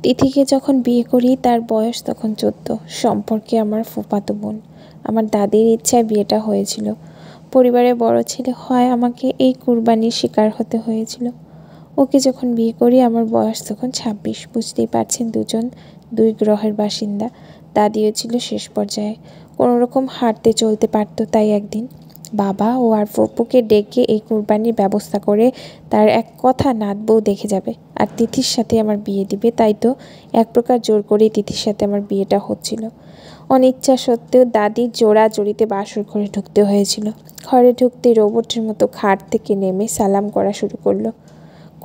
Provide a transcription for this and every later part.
তিথিকে যখন বিয়ে করি তার বয়স তখন 14। সম্পর্কে আমার ফুফাতো বোন। আমার দাদির ইচ্ছায় বিয়েটা হয়েছিল। পরিবারের বড় ছেলে হয় আমাকে এই কুরবানির শিকার হতে হয়েছিল। ওকে যখন বিয়ে করি আমার বয়স তখন 26। বুঝতেই পারছেন, দুজন দুই গ্রহের বাসিন্দা। দাদিও ছিল শেষ পর্যায়ে, কোনো রকম হাঁটতে চলতে পারত। তাই একদিন বাবা ও আর ফুপুকে ডেকে এই কুরবানির ব্যবস্থা করে তার এক কথা নাত বউ দেখে যাবে আর তিথির সাথে আমার বিয়ে দিবে। তাই তো এক প্রকার জোর করেই তিথির সাথে আমার বিয়েটা হচ্ছিল। অনিচ্ছা সত্ত্বেও দাদির জোড়াজড়িতে বাসর ঘরে ঢুকতে হয়েছিল। ঘরে ঢুকতে রোবটের মতো খাট থেকে নেমে সালাম করা শুরু করলো।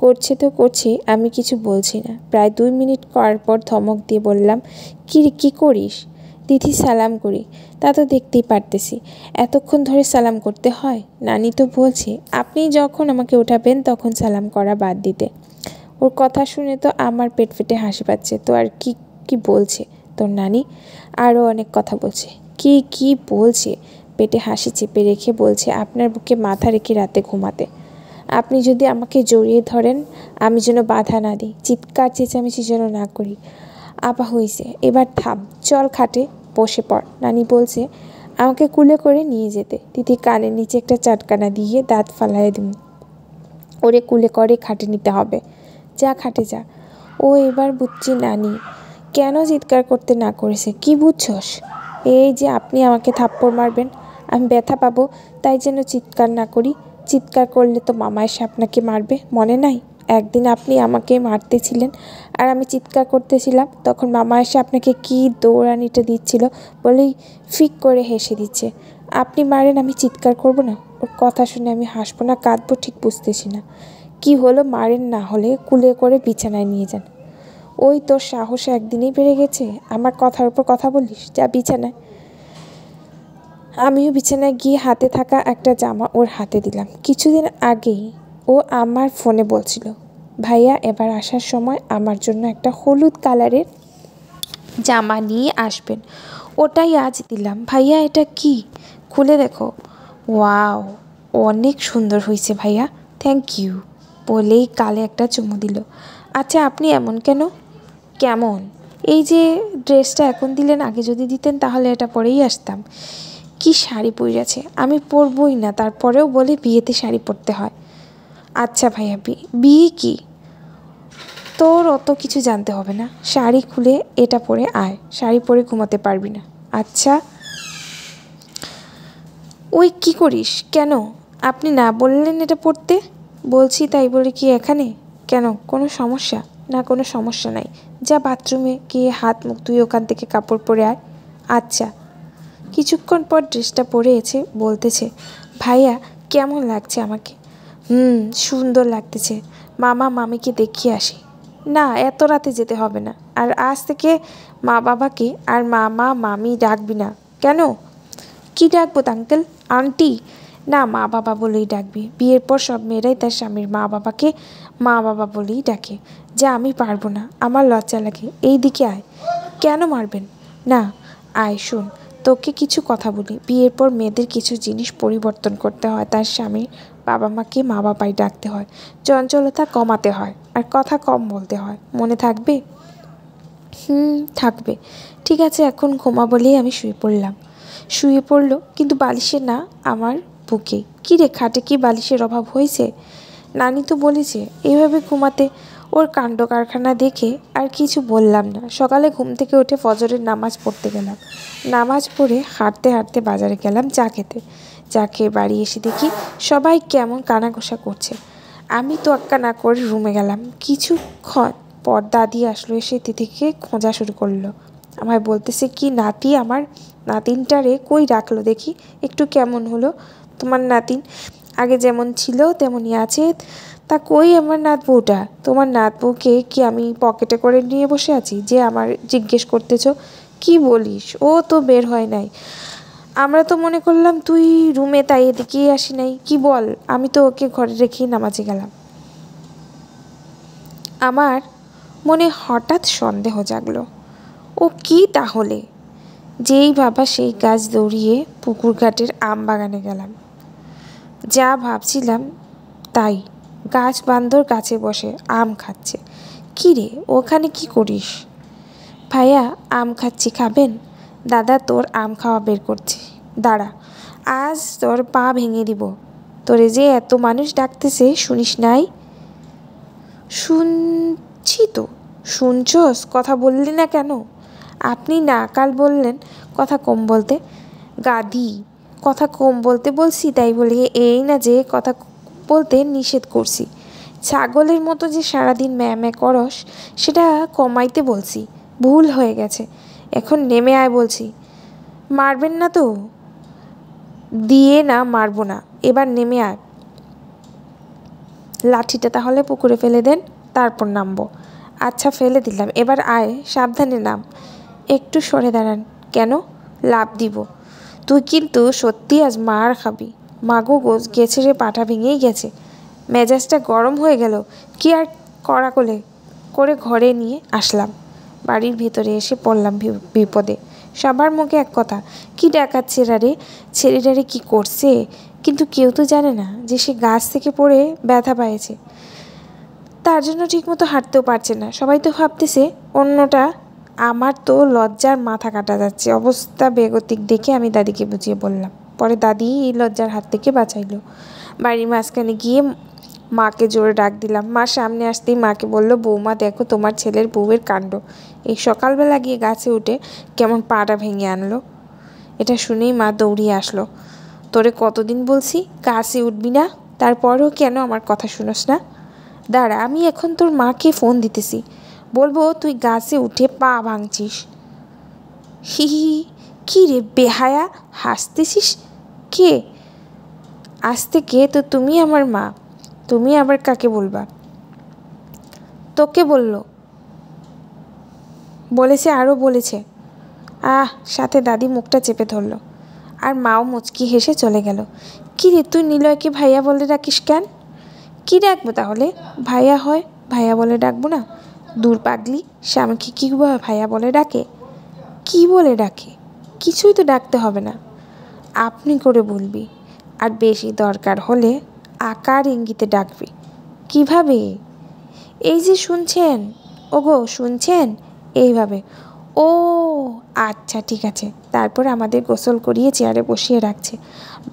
করছে তো করছে, আমি কিছু বলছি না। প্রায় 2 মিনিট করার পর ধমক দিয়ে বললাম, কি করিস? তিথি সালাম করি। তা তো দেখতেই পারতেছি, এতক্ষণ ধরে সালাম করতে হয়? নানি তো বলছে আপনি যখন আমাকে উঠাবেন তখন সালাম করা বাদ দিতে। ওর কথা শুনে তো আমার পেট ফেটে হাসি পাচ্ছে। তো আর কি বলছে তোর নানি? আরও অনেক কথা বলছে। কি বলছে? পেটে হাসি চেপে রেখে বলছে আপনার বুকে মাথা রেখে রাতে ঘুমাতে। আপনি যদি আমাকে জড়িয়ে ধরেন আমি যেন বাধা না দিই, চিৎকার চেঁচামেচি যেন না করি। আপা হইছে, এবার থাম, চল খাটে বসে পড়। নানি বলছে আমাকে কুলে করে নিয়ে যেতে। তিথি কানের নিচে একটা চাটকানা দিয়ে দাঁত ফালাইয়ে দিন। ওরে কুলে করে খাটে নিতে হবে। যা খাটে যা। ও এবার বুঝছি নানি কেন চিৎকার করতে না করেছে। কি বুঝছস? এই যে আপনি আমাকে থাপ্পড় মারবেন, আমি ব্যথা পাবো, তাই যেন চিৎকার না করি। চিৎকার করলে তো মামা এসে আপনাকে মারবে, মনে নাই? একদিন আপনি আমাকে মারতেছিলেন আর আমি চিৎকার করতেছিলাম, তখন মামা এসে আপনাকে কি দৌড়ানিটা দিচ্ছিল বলেই ফিক করে হেসে দিচ্ছে। আপনি মারেন, আমি চিৎকার করব না? ওর কথা শুনে আমি হাসবো না কাঁদবো ঠিক বুঝতেছি না। কি হলো, মারেন না হলে কুলে করে বিছানায় নিয়ে যান। ওই তোর সাহস একদিনেই বেড়ে গেছে, আমার কথার উপর কথা বলিস। যা বিছানায়। আমিও বিছানায় গিয়ে হাতে থাকা একটা জামা ওর হাতে দিলাম। কিছুদিন আগেই ও আমার ফোনে বলছিল ভাইয়া এবার আসার সময় আমার জন্য একটা হলুদ কালারের জামা নিয়ে আসবেন। ওটাই আজ দিলাম। ভাইয়া এটা কি? খুলে দেখো। ওয়াও, অনেক সুন্দর হয়েছে ভাইয়া, থ্যাংক ইউ বলেই কালে একটা চুমু দিল। আচ্ছা আপনি এমন কেন? কেমন? এই যে ড্রেসটা এখন দিলেন, আগে যদি দিতেন তাহলে এটা পরেই আসতাম। কি শাড়ি পরেছে, আমি পরবই না, তারপরেও বলে বিয়েতে শাড়ি পরতে হয়। আচ্ছা ভাইয়া, বিয়ে কি? তোর অত কিছু জানতে হবে না, শাড়ি খুলে এটা পরে আয়, শাড়ি পরে ঘুমাতে পারবি না। আচ্ছা ওই কি করিস কেন? আপনি না বললেন এটা পড়তে? বলছি তাই বলে কি এখানে? কেন, কোনো সমস্যা? না কোনো সমস্যা নাই, যা বাথরুমে গিয়ে হাত মুখ ধুয়ে ওখান থেকে কাপড় পরে আয়। আচ্ছা। কিছুক্ষণ পর ড্রেসটা পরে এসে বলতেছে ভাইয়া কেমন লাগছে আমাকে? সুন্দর লাগতেছে, মামা মামিকে দেখিয়ে আসি। না, এত রাতে যেতে হবে না, আর আজ থেকে মা বাবাকে আর মামা মামি ডাকবি না। কেন? কি ডাকবো আঙ্কেল আন্টি? না, মা বাবা বলেই ডাকবি। বিয়ের পর সব মেয়েরাই তার স্বামীর মা বাবাকে মা বাবা বলেই ডাকে। যা, আমি পারবো না, আমার লজ্জা লাগে। এই দিকে আয়। কেন মারবেন? না আয়, শোন তোকে কিছু কথা বলি। বিয়ের পর মেয়েদের কিছু জিনিস পরিবর্তন করতে হয়, তার স্বামীর বাবা মাকে মা বাবাই ডাকতে হয়, চঞ্চলতা কমাতে হয়, আর কথা কম বলতে হয়। মনে থাকবে? থাকবে। ঠিক আছে, এখন ঘুমা বলেই আমি শুয়ে পড়ল, কিন্তু বালিশে না, আমার বুকে। কী রে, খাটে কি বালিশের অভাব হয়েছে? নানি তো বলেছে এইভাবে ঘুমাতে। ওর কাণ্ড কারখানা দেখে আর কিছু বললাম না। সকালে ঘুম থেকে উঠে ফজরের নামাজ পড়তে গেলাম। নামাজ পড়ে হাঁটতে হাঁটতে বাজারে গেলাম চা খেতে। চা খেয়ে বাড়ি এসে দেখি সবাই কেমন কানাঘোষা করছে। আমি তোয়াক্কা না করে রুমে গেলাম। কিছুক্ষণ পর দাদি আসলো, এসে তিথিকে খোঁজা শুরু করলো। আমায় বলতেছে কি নাতি, আমার নাতিনটারে কই রাখলো দেখি, একটু কেমন হলো তোমার নাতিন? আগে যেমন ছিল তেমনই আছে। তা কই আমার নাত বউটা? তোমার নাত বউকে কি আমি পকেটে করে নিয়ে বসে আছি যে আমার জিজ্ঞেস করতেছো? কি বলিস? ও তো বের হয় নাই, আমরা তো মনে করলাম তুই রুমে, তাই এদিকেই আসি নাই। কি বল? আমি তো ওকে ঘরে রেখেই নামাজে গেলাম। আমার মনে হঠাৎ সন্দেহ জাগলো। ও কি তাহলে? যেই ভাবা সেই গাছ দৌড়িয়ে পুকুর ঘাটের আম বাগানে গেলাম। যা ভাবছিলাম তাই, গাছ বান্দর গাছে বসে আম খাচ্ছে। কী রে, ওখানে কি করিস? ভাইয়া, আম খাচ্ছি, খাবেন? দাদা তোর আম খাওয়া বের করছি, দাঁড়া, আজ তোর পা ভেঙে দিব। তোরে যে এত মানুষ ডাকতেছে, শুনিস নাই? শুনছি তো। শুনছস? কথা বললি না কেন? আপনি না কাল বললেন কথা কম বলতে। গাধি, কথা কম বলতে বলছি তাই বলে এই না যে কথা বলতে নিষেধ করছি। ছাগলের মতো যে সারাদিন ম্যাঁ ম্যাঁ করস, সেটা কমাইতে বলছি। ভুল হয়ে গেছে, এখন নেমে আয় বলছি। মারবেন না তো? দিয়ে না, মারবো না, এবার নেমে আয়। লাঠিটা তাহলে পুকুরে ফেলে দেন, তারপর নামবো। আচ্ছা, ফেলে দিলাম, এবার আয়, সাবধানে নাম। একটু সরে দাঁড়ান। কেন? লাভ দিব। তুই কিন্তু সত্যি আজ মার খাবি। মাগো গোজ গেছে রে, পাটা ভেঙেই গেছে। মেজাজটা গরম হয়ে গেল, কি আর কড়াকলে করে ঘরে নিয়ে আসলাম। বাড়ির ভেতরে এসে পড়লাম বিপদে। সবার মুখে এক কথা, কি ডাকাচ্ছে রে, ছেলেটারে কি করছে? কিন্তু কেউ তো জানে না যে সে গাছ থেকে পড়ে ব্যথা পাইছে, তার জন্য ঠিকমতো হাঁটতেও পারছে না। সবাই তো ভাবতেছে অন্যটা। আমার তো লজ্জার মাথা কাটা যাচ্ছে। অবস্থা বেগতিক দেখে আমি দাদিকে বুঝিয়ে বললাম। পরে দাদি এই লজ্জার হাত থেকে বাঁচাইলো। বাড়ির মাঝখানে গিয়ে মাকে জোরে ডাক দিলাম। মা সামনে আসতেই মাকে বলল, বৌমা দেখো তোমার ছেলের বউয়ের কাণ্ড। এই সকালবেলা গিয়ে গাছে উঠে কেমন পাটা ভেঙে আনলো। এটা শুনেই মা দৌড়িয়ে আসলো। তোরে কতদিন বলছি গাছে উঠবি না, তারপরেও কেন আমার কথা শুনোস না? দাঁড়া, আমি এখন তোর মাকে ফোন দিতেছি, বলবো তুই গাছে উঠে পা ভাঙছিস। হি হি, কী রে বেহায়া, হাসতেছিস? কে? আসতে কে? তো তুমি আমার মা, তুমি আবার কাকে বলবা? তোকে বললো? বলেছে, আরও বলেছে। সাথে দাদি মুখটা চেপে ধরল, আর মাও মুচকি হেসে চলে গেল। কী রে, তুই নিলয়কে ভাইয়া বলে ডাকিস কেন? কী ডাকবো তাহলে? ভাইয়া হয়, ভাইয়া বলে ডাকবো না? দূর পাগলি, স্বামীকে কী ভাইয়া বলে ডাকে? কি বলে ডাকে? কিছুই তো ডাকতে হবে না, আপনি করে বলবি। আর বেশি দরকার হলে আকার ইঙ্গিতে ডাকবি। কিভাবে? এই যে শুনছেন, ওগো শুনছেন, এইভাবে। ও আচ্ছা, ঠিক আছে। তারপর আমাদের গোসল করিয়ে চেয়ারে বসিয়ে রাখছে।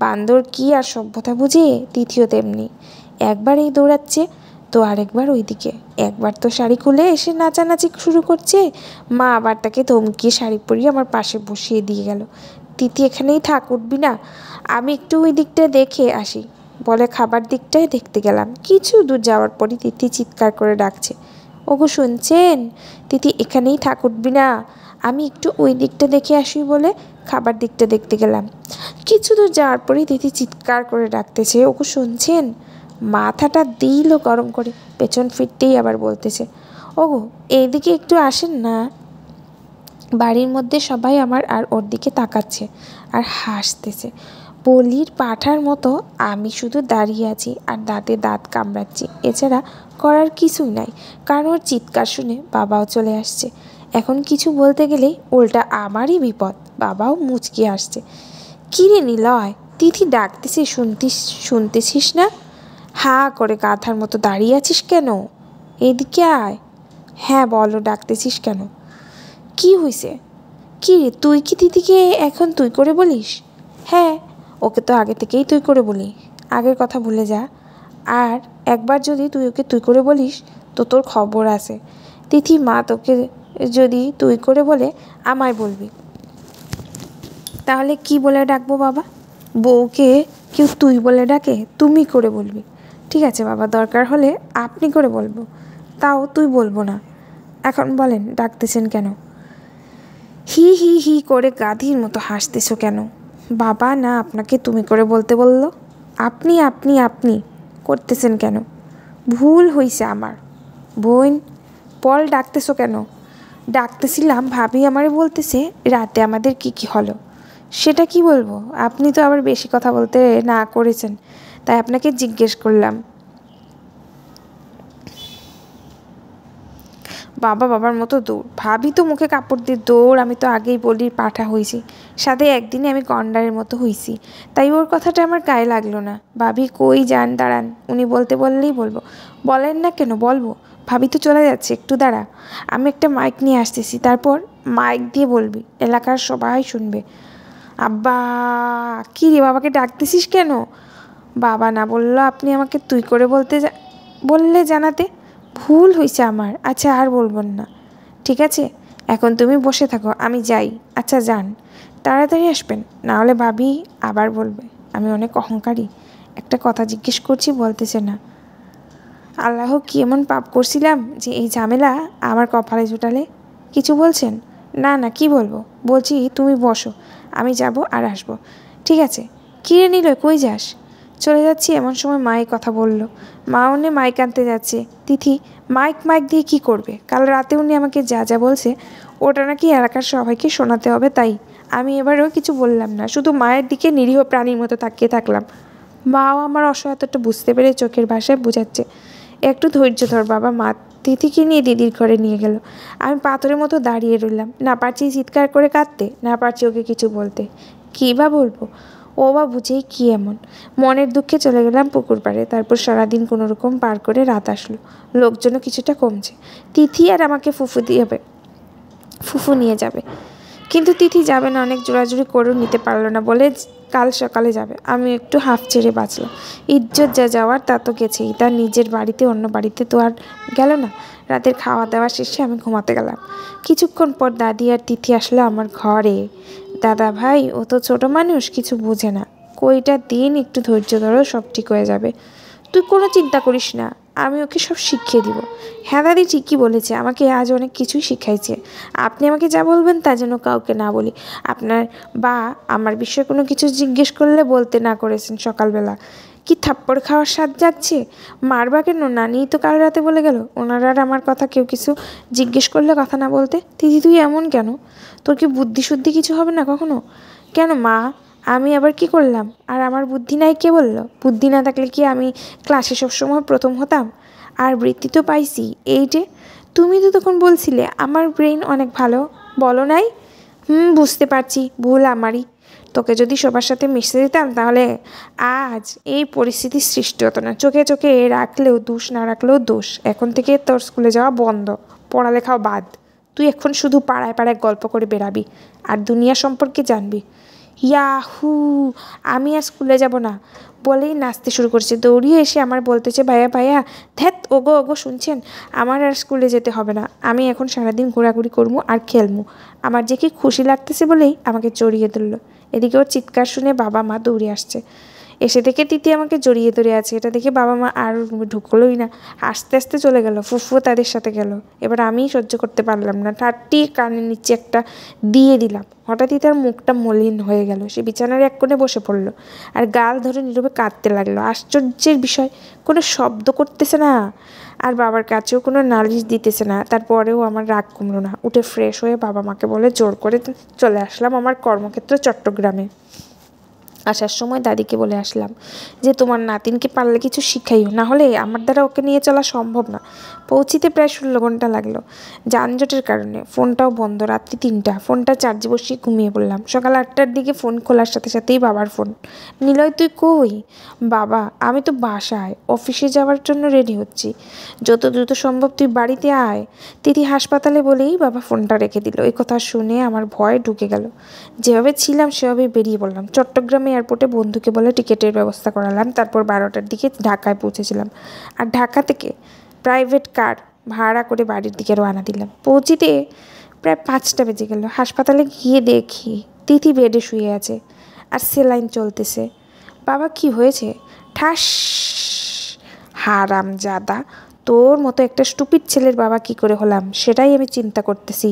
বান্দর কি আর সভ্যতা বুঝে? দ্বিতীয় তেমনি, একবার এই দৌড়াচ্ছে তো আরেকবার ওইদিকে। একবার তো শাড়ি খুলে এসে নাচানাচি শুরু করছে। মা আবার তাকে ধমকিয়ে শাড়ি পরিয়ে আমার পাশে বসিয়ে দিয়ে গেল। তিথি, এখানেই থাক, উঠবি না? আমি একটু ওই দিকটায় দেখে আসি বলে খাবার দিকটায় দেখতে গেলাম। কিছু দূর যাওয়ার পরই তিথি চিৎকার করে ডাকছে, ওগো শুনছেন? তিথি, এখানেই থাক, উঠবি না? আমি একটু ওই দিকটা দেখে আসি বলে খাবার দিকটা দেখতে গেলাম। কিছু দূর যাওয়ার পরেই তিথি চিৎকার করে ডাকতেছে, ওগো শুনছেন? মাথাটা দিল গরম করে, পেছন ফিরতেই আবার বলতেছে, ওগো এইদিকে একটু আসেন না। বাড়ির মধ্যে সবাই আমার আর ওর দিকে তাকাচ্ছে আর হাসতেছে। বলির পাঠার মতো আমি শুধু দাঁড়িয়ে আছি আর দাঁতে দাঁত কামড়াচ্ছি। এছাড়া করার কিছুই নাই, কারণ ওর চিৎকার শুনে বাবাও চলে আসছে। এখন কিছু বলতে গেলেই উল্টা আমারই বিপদ। বাবাও মুচকি আসছে। কী রে নিলয়, তিথি ডাকতেছে, শুনতেছিস না? হা করে গাধার মতো দাঁড়িয়ে আছিস কেন? এদিকে আয়। হ্যাঁ বলো, ডাকতেছিস কেন? কি হয়েছে? কী রে, তুই কি দিদিকে এখন তুই করে বলিস? হ্যাঁ, ওকে তো আগে থেকেই তুই করে বলি। আগের কথা ভুলে যা। আর একবার যদি তুই ওকে তুই করে বলিস তো তোর খবর আছে। তিথি মা তোকে যদি তুই করে বলে আমায় বলবি। তাহলে কি বলে ডাকবো বাবা? বউকে কেউ তুই বলে ডাকে, তুমি করে বলবি। ঠিক আছে বাবা, দরকার হলে আপনি করে বলবো, তাও তুই বলবো না। এখন বলেন ডাকতেছেন কেন? হি হি হি করে গাধির মতো হাসতেছো কেন? বাবা না আপনাকে তুমি করে বলতে বলল, আপনি আপনি আপনি করতেছেন কেন? ভুল হইছে আমার। বোন, পল ডাকতেছো কেন? ডাকতেছিলাম, ভাবি আমারে বলতেছে রাতে আমাদের কি কি হলো। সেটা কি বলবো? আপনি তো আবার বেশি কথা বলতে না করেছেন, তাই আপনাকে জিজ্ঞেস করলাম। বাবা বাবার মতো দৌড়, ভাবি তো মুখে কাপড় দিয়ে দৌড়। আমি তো আগেই বলির পাঠা হয়েছি, সাথে একদিনে আমি গন্ডারের মতো হয়েছি, তাই ওর কথাটা আমার গায়ে লাগলো না। ভাবি কই যান, দাঁড়ান, উনি বলতে বললেই বলবো। বলেন না কেন? বলবো। ভাবি তো চলে যাচ্ছে, একটু দাঁড়া, আমি একটা মাইক নিয়ে আসতেছি, তারপর মাইক দিয়ে বলবি, এলাকার সবাই শুনবে। আব্বা, কী রে, বাবাকে ডাকতেছিস কেন? বাবা না বললো আপনি আমাকে তুই করে বললে জানাতে। ভুল হয়েছে আমার, আচ্ছা আর বলবেন না, ঠিক আছে? এখন তুমি বসে থাকো, আমি যাই। আচ্ছা যান, তাড়াতাড়ি আসবেন, না হলে ভাবি আবার বলবে আমি অনেক অহংকারী, একটা কথা জিজ্ঞেস করছি বলতেছে না। আল্লাহ, কি এমন পাপ করছিলাম যে এই ঝামেলা আমার কপালে জুটালে? কিছু বলছেন? না না, কি বলবো, বলছি তুমি বসো, আমি যাব আর আসবো। ঠিক আছে। কিরে নিল, কই যাস? চলে যাচ্ছি। এমন সময় মায়ে কথা বলল। মা উনি মাইক আনতে যাচ্ছে। তিথি, মাইক মাইক দিয়ে কি করবে? কাল রাতে উনি আমাকে যা যা বলছে ওটা নাকি এলাকার সবাইকে শোনাতে হবে, তাই আমি এবারেও কিছু বললাম না, শুধু মায়ের দিকে নিরীহ প্রাণীর মতো তাকিয়ে থাকলাম। মাও আমার অসহায়তাটা বুঝতে পেরে চোখের ভাষায় বোঝাচ্ছে, একটু ধৈর্য ধর বাবা। মা তিথিকে নিয়ে দিদির ঘরে নিয়ে গেল। আমি পাথরের মতো দাঁড়িয়ে রইলাম, না পারছি চিৎকার করে কাঁদতে, না পারছি ওকে কিছু বলতে। কী বা বলবো, ও বা বুঝেই কী এমন। মনের দুঃখে চলে গেলাম পুকুর পাড়ে। তারপর সারাদিন কোনো রকম পার করে রাত আসলো। লোকজনও কিছুটা কমছে। তিথি আর আমাকে ফুফু নিয়ে যাবে, কিন্তু তিথি যাবে না, অনেক জোরাজুরি করেও নিতে পারলো না, বলে কাল সকালে যাবে। আমি একটু হাফ ছেড়ে বাঁচলাম। ইজ্জত যা যাওয়ার তা তো গেছেই, তার নিজের বাড়িতে, অন্য বাড়িতে তো আর গেল না। রাতের খাওয়া দাওয়া শেষে আমি ঘুমাতে গেলাম। কিছুক্ষণ পর দাদি আর তিথি আসলো আমার ঘরে। দাদা ভাই, ও তো ছোটো মানুষ, কিছু বোঝে না, কইটা দিন একটু ধৈর্য ধরো, সব ঠিক হয়ে যাবে, তুই কোনো চিন্তা করিস না, আমি ওকে সব শিখিয়ে দিব। হ্যাঁ দাদি ঠিকই বলেছে, আমাকে আজ অনেক কিছুই শিখাইছে। আপনি আমাকে যা বলবেন তা যেন কাউকে না বলি। আপনার বা আমার বিষয়ে কোনো কিছু জিজ্ঞেস করলে বলতে না করেছেন সকালবেলা। কি থাপ্পড় খাওয়ার স্বাদ জাগছে? মারবা কেন? নানি তো কাল রাতে বলে গেল ওনারা আর আমার কথা কেউ কিছু জিজ্ঞেস করলে কথা না বলতে। দিদি তুই এমন কেন? তোর কি বুদ্ধি শুদ্ধি কিছু হবে না কখনো? কেন মা, আমি আবার কি করলাম? আর আমার বুদ্ধি নাই কে বলল? বুদ্ধি না থাকলে কি আমি ক্লাসে সবসময় প্রথম হতাম? আর বৃত্তি তো পাইছি, এই যে। তুমি তো তখন বলছিলে আমার ব্রেইন অনেক ভালো, বলো নাই? বুঝতে পারছি, ভুল আমারই। তোকে যদি সবার সাথে মিশতে দিতাম তাহলে আজ এই পরিস্থিতির সৃষ্টি হতো না। চোখে চোখে রাখলেও দোষ, না রাখলেও দোষ। এখন থেকে তোর স্কুলে যাওয়া বন্ধ, পড়ালেখাও বাদ। তুই এখন শুধু পাড়ায় পাড়ায় গল্প করে বেরাবি আর দুনিয়া সম্পর্কে জানবি। ইয়াহু, আমি আর স্কুলে যাব না বলেই নাচতে শুরু করছে। দৌড়িয়ে এসে আমার বলতেছে, ভাইয়া ভাইয়া, ধ্যাত, ওগো ওগো শুনছেন, আমার আর স্কুলে যেতে হবে না, আমি এখন সারাদিন ঘোরাঘুরি করবো আর খেলবো। আমার যে কি খুশি লাগতেছে বলেই আমাকে জড়িয়ে ধরলো। এদিকে ওর চিৎকার শুনে বাবা মা দৌড়ে আসছে। এসে দেখে তিতি আমাকে জড়িয়ে ধরে আছে। এটা দেখে বাবা মা আর ঢুকলোই না, আস্তে আস্তে চলে গেল। ফুফুও তাদের সাথে গেল। এবার আমিই সহ্য করতে পারলাম না, ঠাট্টি কানের নিচে একটা দিয়ে দিলাম। হঠাৎই তার মুখটা মলিন হয়ে গেল। সে বিছানার এক কোণে বসে পড়লো আর গাল ধরে নীরবে কাঁদতে লাগলো। আশ্চর্যের বিষয়, কোনো শব্দ করতেছে না, আর বাবার কাছেও কোনো নালিশ দিতেছে না। তারপরেও আমার রাগ কমলো না। উঠে ফ্রেশ হয়ে বাবা মাকে বলে জোর করে চলে আসলাম আমার কর্মক্ষেত্র চট্টগ্রামে। আসার সময় দাদিকে বলে আসলাম যে তোমার নাতিনকে পারলে কিছু শিখাইও, না হলে আমার দ্বারা ওকে নিয়ে চলা সম্ভব না। পৌঁছিতে প্রায় 16 ঘন্টা লাগলো যানজটের কারণে। ফোনটাও বন্ধ। রাত্রি 3টা। ফোনটা চার্জে বসিয়ে ঘুমিয়ে পড়লাম। সকাল 8টার দিকে ফোন খোলার সাথে সাথেই বাবার ফোন। নিলয়, তুই কই? বাবা, আমি তো বাসায়, অফিসে যাওয়ার জন্য রেডি হচ্ছি, যত দ্রুত সম্ভব তুই বাড়িতে আয়। তিথি হাসপাতালে বলেই বাবা ফোনটা রেখে দিল। এই কথা শুনে আমার ভয় ঢুকে গেল। যেভাবে ছিলাম সেভাবে বেরিয়ে পড়লাম। চট্টগ্রামে এয়ারপোর্টে বন্ধুকে বলে টিকিটের ব্যবস্থা করালাম। তারপর 12টার দিকে ঢাকায় পৌঁছেছিলাম। আর ঢাকা থেকে প্রাইভেট কার ভাড়া করে বাড়ির দিকে রওনা দিলাম। পৌঁছিতে প্রায় 5টা বেজে গেল। হাসপাতালে গিয়ে দেখি তিথি বেডে শুয়ে আছে আর সেলাইন চলতেছে। বাবা, কি হয়েছে? ঠাস। হারামজাদা, তোর মতো একটা স্টুপিড ছেলের বাবা কি করে হলাম সেটাই আমি চিন্তা করতেছি।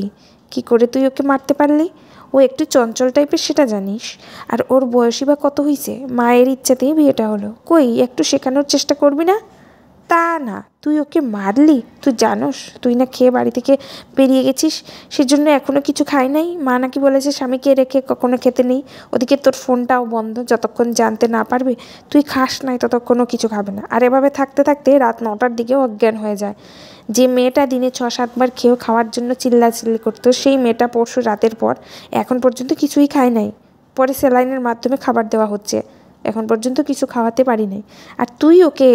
কি করে তুই ওকে মারতে পারলি? ও একটু চঞ্চল টাইপের, সেটা জানিস। আর ওর বয়সই বা কত হয়েছে? মায়ের ইচ্ছাতেই বিয়েটা হলো। কই একটু শেখানোর চেষ্টা করবি না? তা না, তুই ওকে মারলি? তুই জানোস তুই না খেয়ে বাড়ি থেকে বেরিয়ে গেছিস, সেজন্য এখনও কিছু খাই নাই। মা নাকি বলেছে স্বামীকে রেখে কখনো খেতে নেই। ওদিকে তোর ফোনটাও বন্ধ, যতক্ষণ জানতে না পারবে তুই খাস নাই ততক্ষণও কিছু খাবে না। আর এভাবে থাকতে থাকতে রাত 9টার দিকেও অজ্ঞান হয়ে যায়। যে মেয়েটা দিনে 6-7 বার খেয়েও খাওয়ার জন্য চিল্লাচিল্লি করতো, সেই মেয়েটা পরশু রাতের পর এখন পর্যন্ত কিছুই খায় নাই। পরে স্যালাইনের মাধ্যমে খাবার দেওয়া হচ্ছে, এখন পর্যন্ত কিছু খাওয়াতে পারি নাই। আর তুই ওকে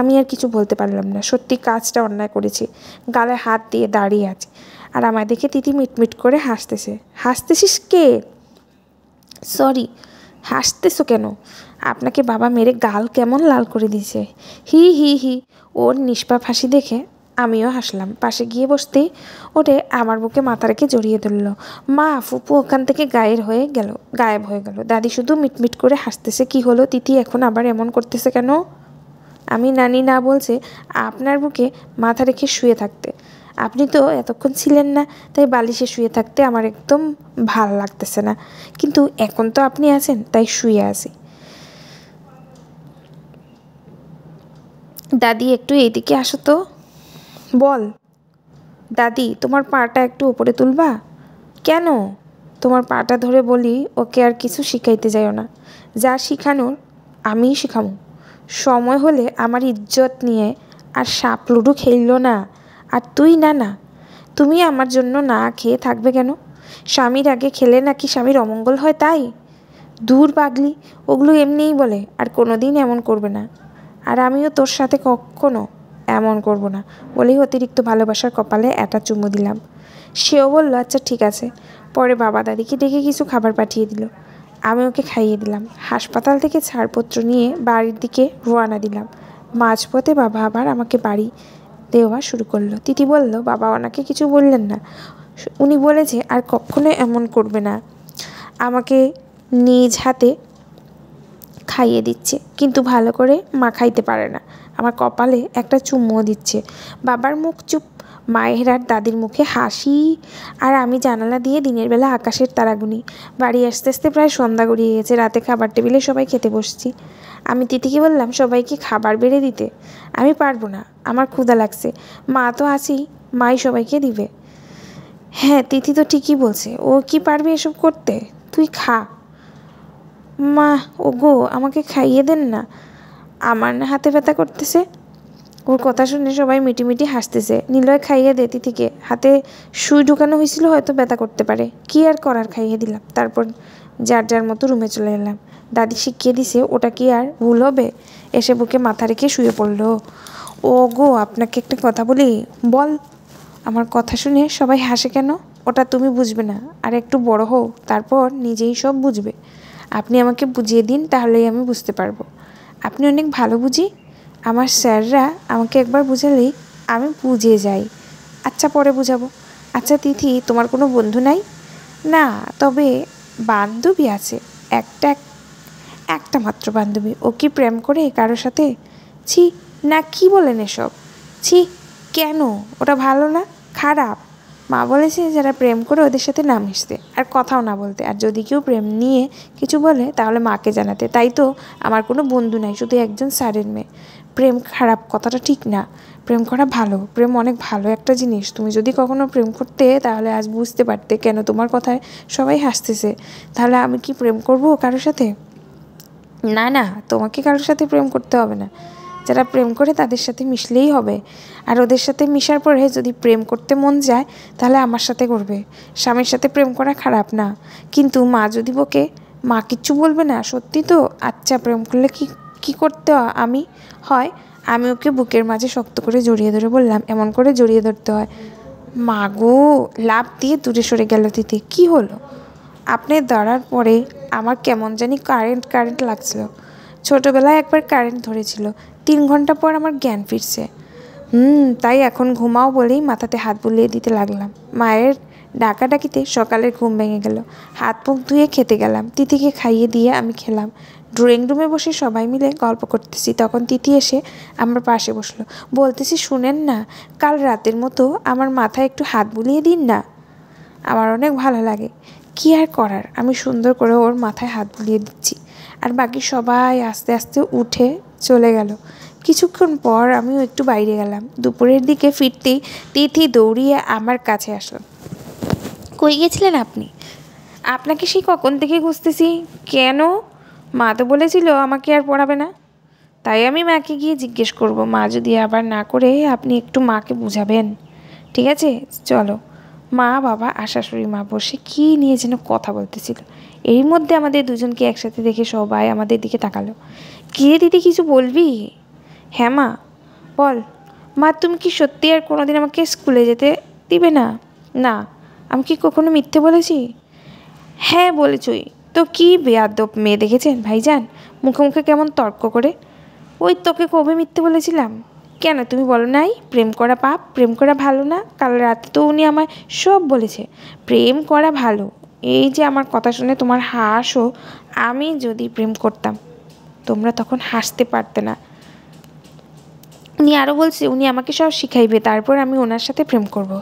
আমি আর কিছু বলতে পারলাম না। সত্যি কাজটা অন্যায় করেছি। গালে হাত দিয়ে দাঁড়িয়ে আছে, আর আমায় দেখে তিথি মিটমিট করে হাসতেছে। হাসতেছিস কে? সরি। হাসতেছো কেন? আপনাকে বাবা মেরে গাল কেমন লাল করে দিয়েছে। হি হি হি। ওর নিষ্পাপ হাসি দেখে আমিও হাসলাম। পাশে গিয়ে বসতেই ওঠে আমার বুকে মাথা রেখে জড়িয়ে ধরল। মা ফুপু ওখান থেকে গায়েব হয়ে গেল। দাদি শুধু মিটমিট করে হাসতেছে। কি হলো তিথি, এখন আবার এমন করতেছে কেন? আমি নানি না বলছে আপনার বুকে মাথা রেখে শুয়ে থাকতে। আপনি তো এতক্ষণ ছিলেন না, তাই বালিশে শুয়ে থাকতে আমার একদম ভাল লাগতেছে না। কিন্তু এখন তো আপনি আছেন, তাই শুয়ে আছি। দাদি একটু এইদিকে আসো তো। বল দাদি, তোমার পাটা একটু উপরে তুলবা? কেন? তোমার পাটা ধরে বলি, ওকে আর কিছু শিখাইতে যাইও না। যা শিখানোর আমিই শিখামু। সময় হলে আমার ইজ্জত নিয়ে আর সাপ লুডু খেললো না। আর তুই না, তুমি আমার জন্য না খেয়ে থাকবে কেন? স্বামীর আগে খেলে নাকি স্বামীর অমঙ্গল হয় তাই? দূর পাগলি, ওগুলো এমনিই বলে, আর কোনো দিন এমন করবে না। আর আমিও তোর সাথে কখনো এমন করব না বলেই অতিরিক্ত ভালোবাসার কপালে একটা চুমু দিলাম। সেও বলল আচ্ছা ঠিক আছে। পরে বাবা দাদিকে ডেকে কিছু খাবার পাঠিয়ে দিল। আমি ওকে খাইয়ে দিলাম। হাসপাতাল থেকে ছাড়পত্র নিয়ে বাড়ির দিকে রওনা দিলাম। মাঝপথে বাবা আবার আমাকে বাড়ি দেওয়া শুরু করলো। তিথি বলল বাবা ওনাকে কিছু বললেন না, উনি বলেছে আর কখনো এমন করবে না। আমাকে নিজ হাতে খাইয়ে দিচ্ছে, কিন্তু ভালো করে মাখাইতে পারে না। আমার কপালে একটা চুমুও দিচ্ছে। বাবার মুখ চুপ, মায়ের আর দাদির মুখে হাসি, আর আমি জানালা দিয়ে দিনের বেলা আকাশের তারা গুনি। বাড়ি আসতে আসতে প্রায় সন্ধ্যা গড়িয়ে গেছে। রাতে খাবার টেবিলে সবাই খেতে বসছি। আমি তিথিকে বললাম সবাইকে খাবার বেড়ে দিতে। আমি পারবো না, আমার ক্ষুধা লাগছে। মা তো আছেই, মাই সবাইকে দিবে। হ্যাঁ, তিথি তো ঠিকই বলছে, ও কি পারবে এসব করতে? তুই খা। মা, ওগো আমাকে খাইয়ে দেন না, আমার না হাতে ব্যথা করতেছে। ওর কথা শুনে সবাই মিটিমিটি হাসতেছে। নিলয় খাইয়ে দে তিথিকে, হাতে সুই ঢুকানো হয়েছিল, হয়তো ব্যথা করতে পারে। কি আর করার, খাইয়ে দিলাম। তারপর যার যার মতো রুমে চলে এলাম। দাদি শিখিয়ে দিছে, ওটা কি আর ভুল হবে? এসে বুকে মাথা রেখে শুয়ে পড়লো। ও গো, আপনাকে একটা কথা বলি। বল। আমার কথা শুনে সবাই হাসে কেন? ওটা তুমি বুঝবে না, আর একটু বড় হও, তারপর নিজেই সব বুঝবে। আপনি আমাকে বুঝিয়ে দিন, তাহলেই আমি বুঝতে পারবো। আপনি অনেক ভালো বুঝি। আমার স্যাররা আমাকে একবার বুঝালেই আমি বুঝে যাই। আচ্ছা পরে বুঝাবো। আচ্ছা তিথি, তোমার কোনো বন্ধু নাই? না, তবে বান্ধবী আছে। একটা একটা মাত্র বান্ধবী। ও কি প্রেম করে কারোর সাথে? ছি, না, কি বলেন এসব? ছি, কেন? ওটা ভালো না, খারাপ? মা বলেছে যারা প্রেম করে ওদের সাথে না মিশতে, আর কথাও না বলতে, আর যদি কেউ প্রেম নিয়ে কিছু বলে তাহলে মাকে জানাতে। তাই তো আমার কোনো বন্ধু নাই, শুধু একজন স্যারের মেয়ে। প্রেম খারাপ কথাটা ঠিক না, প্রেম করা ভালো। প্রেম অনেক ভালো একটা জিনিস। তুমি যদি কখনো প্রেম করতে তাহলে আজ বুঝতে পারতে কেন তোমার কথায় সবাই হাসতেছে। তাহলে আমি কি প্রেম করব কারোর সাথে? না, তোমাকে কারোর সাথে প্রেম করতে হবে না। যারা প্রেম করে তাদের সাথে মিশলেই হবে। আর ওদের সাথে মিশার পরে যদি প্রেম করতে মন যায় তাহলে আমার সাথে করবে। স্বামীর সাথে প্রেম করা খারাপ না। কিন্তু মা যদি বকে, মা কিচ্ছু বলবে না? সত্যি তো? আচ্ছা, প্রেম করলে কি করতে হয়? আমি ওকে বুকের মাঝে শক্ত করে জড়িয়ে ধরে বললাম, এমন করে জড়িয়ে ধরতে হয়। মা গো, লাফ দিয়ে দূরে সরে গেল তিথি। কি হলো? আপনি দাঁড়ার পরে আমার কেমন জানি কারেন্ট লাগছিল। ছোটোবেলায় একবার কারেন্ট ধরেছিল, 3 ঘন্টা পর আমার জ্ঞান ফিরছে। তাই এখন ঘুমাও বলেই মাথাতে হাত বুলিয়ে দিতে লাগলাম। মায়ের ডাকাডাকিতে সকালের ঘুম ভেঙে গেল। হাত মুখ ধুয়ে খেতে গেলাম। তিথিকে খাইয়ে দিয়ে আমি খেলাম। ড্রয়িং রুমে বসে সবাই মিলে গল্প করতেছি, তখন তিথি এসে আমার পাশে বসলো। বলতেছি, শুনেন না, কাল রাতের মতো আমার মাথায় একটু হাত বুলিয়ে দিন না। আমার অনেক ভালো লাগে। কি আর করার, আমি সুন্দর করে ওর মাথায় হাত বুলিয়ে দিচ্ছি, আর বাকি সবাই আস্তে আস্তে উঠে চলে গেল। কিছুক্ষণ পর আমিও একটু বাইরে গেলাম। দুপুরের দিকে ফিরতেই তিথি দৌড়িয়ে আমার কাছে আসলো। কই গেছিলেন আপনি? আপনাকে সেই কখন থেকে খুঁজতেছি। কেন? মা তো বলেছিল আমাকে আর পড়াবে না। তাই আমি মাকে গিয়ে জিজ্ঞেস করব। মা যদি আবার না করে, আপনি একটু মাকে বুঝাবেন। ঠিক আছে, চলো। মা, বাবা আর শাশুড়ি মা বসে কী নিয়ে যেন কথা বলতেছিল। এরই মধ্যে আমাদের দুজনকে একসাথে দেখে সবাই আমাদের দিকে তাকালো। কী রে দিদি, কিছু বলবি? হ্যাঁ মা বল। মা তুমি কি সত্যি আর কোনোদিন আমাকে স্কুলে যেতে দিবে না? না। আমি কি কখনো মিথ্যে বলেছি? হ্যাঁ বলেছই তো। কি বেয়াদব মেয়ে দেখেছেন ভাইজান, মুখে মুখে কেমন তর্ক করে। ওই তোকে কবে মিথ্যে বলেছিলাম? কেন তুমি বলো নাই প্রেম করা পাপ, প্রেম করা ভালো না? কাল রাতে তো উনি আমায় সব বলেছে, প্রেম করা ভালো। এই যে আমার কথা শুনে তোমার হাসো, আমি যদি প্রেম করতাম তোমরা তখন হাসতে পারতে না। উনি আরও বলছে উনি আমাকে সব শিখাইবে, তারপর আমি ওনার সাথে প্রেম করব।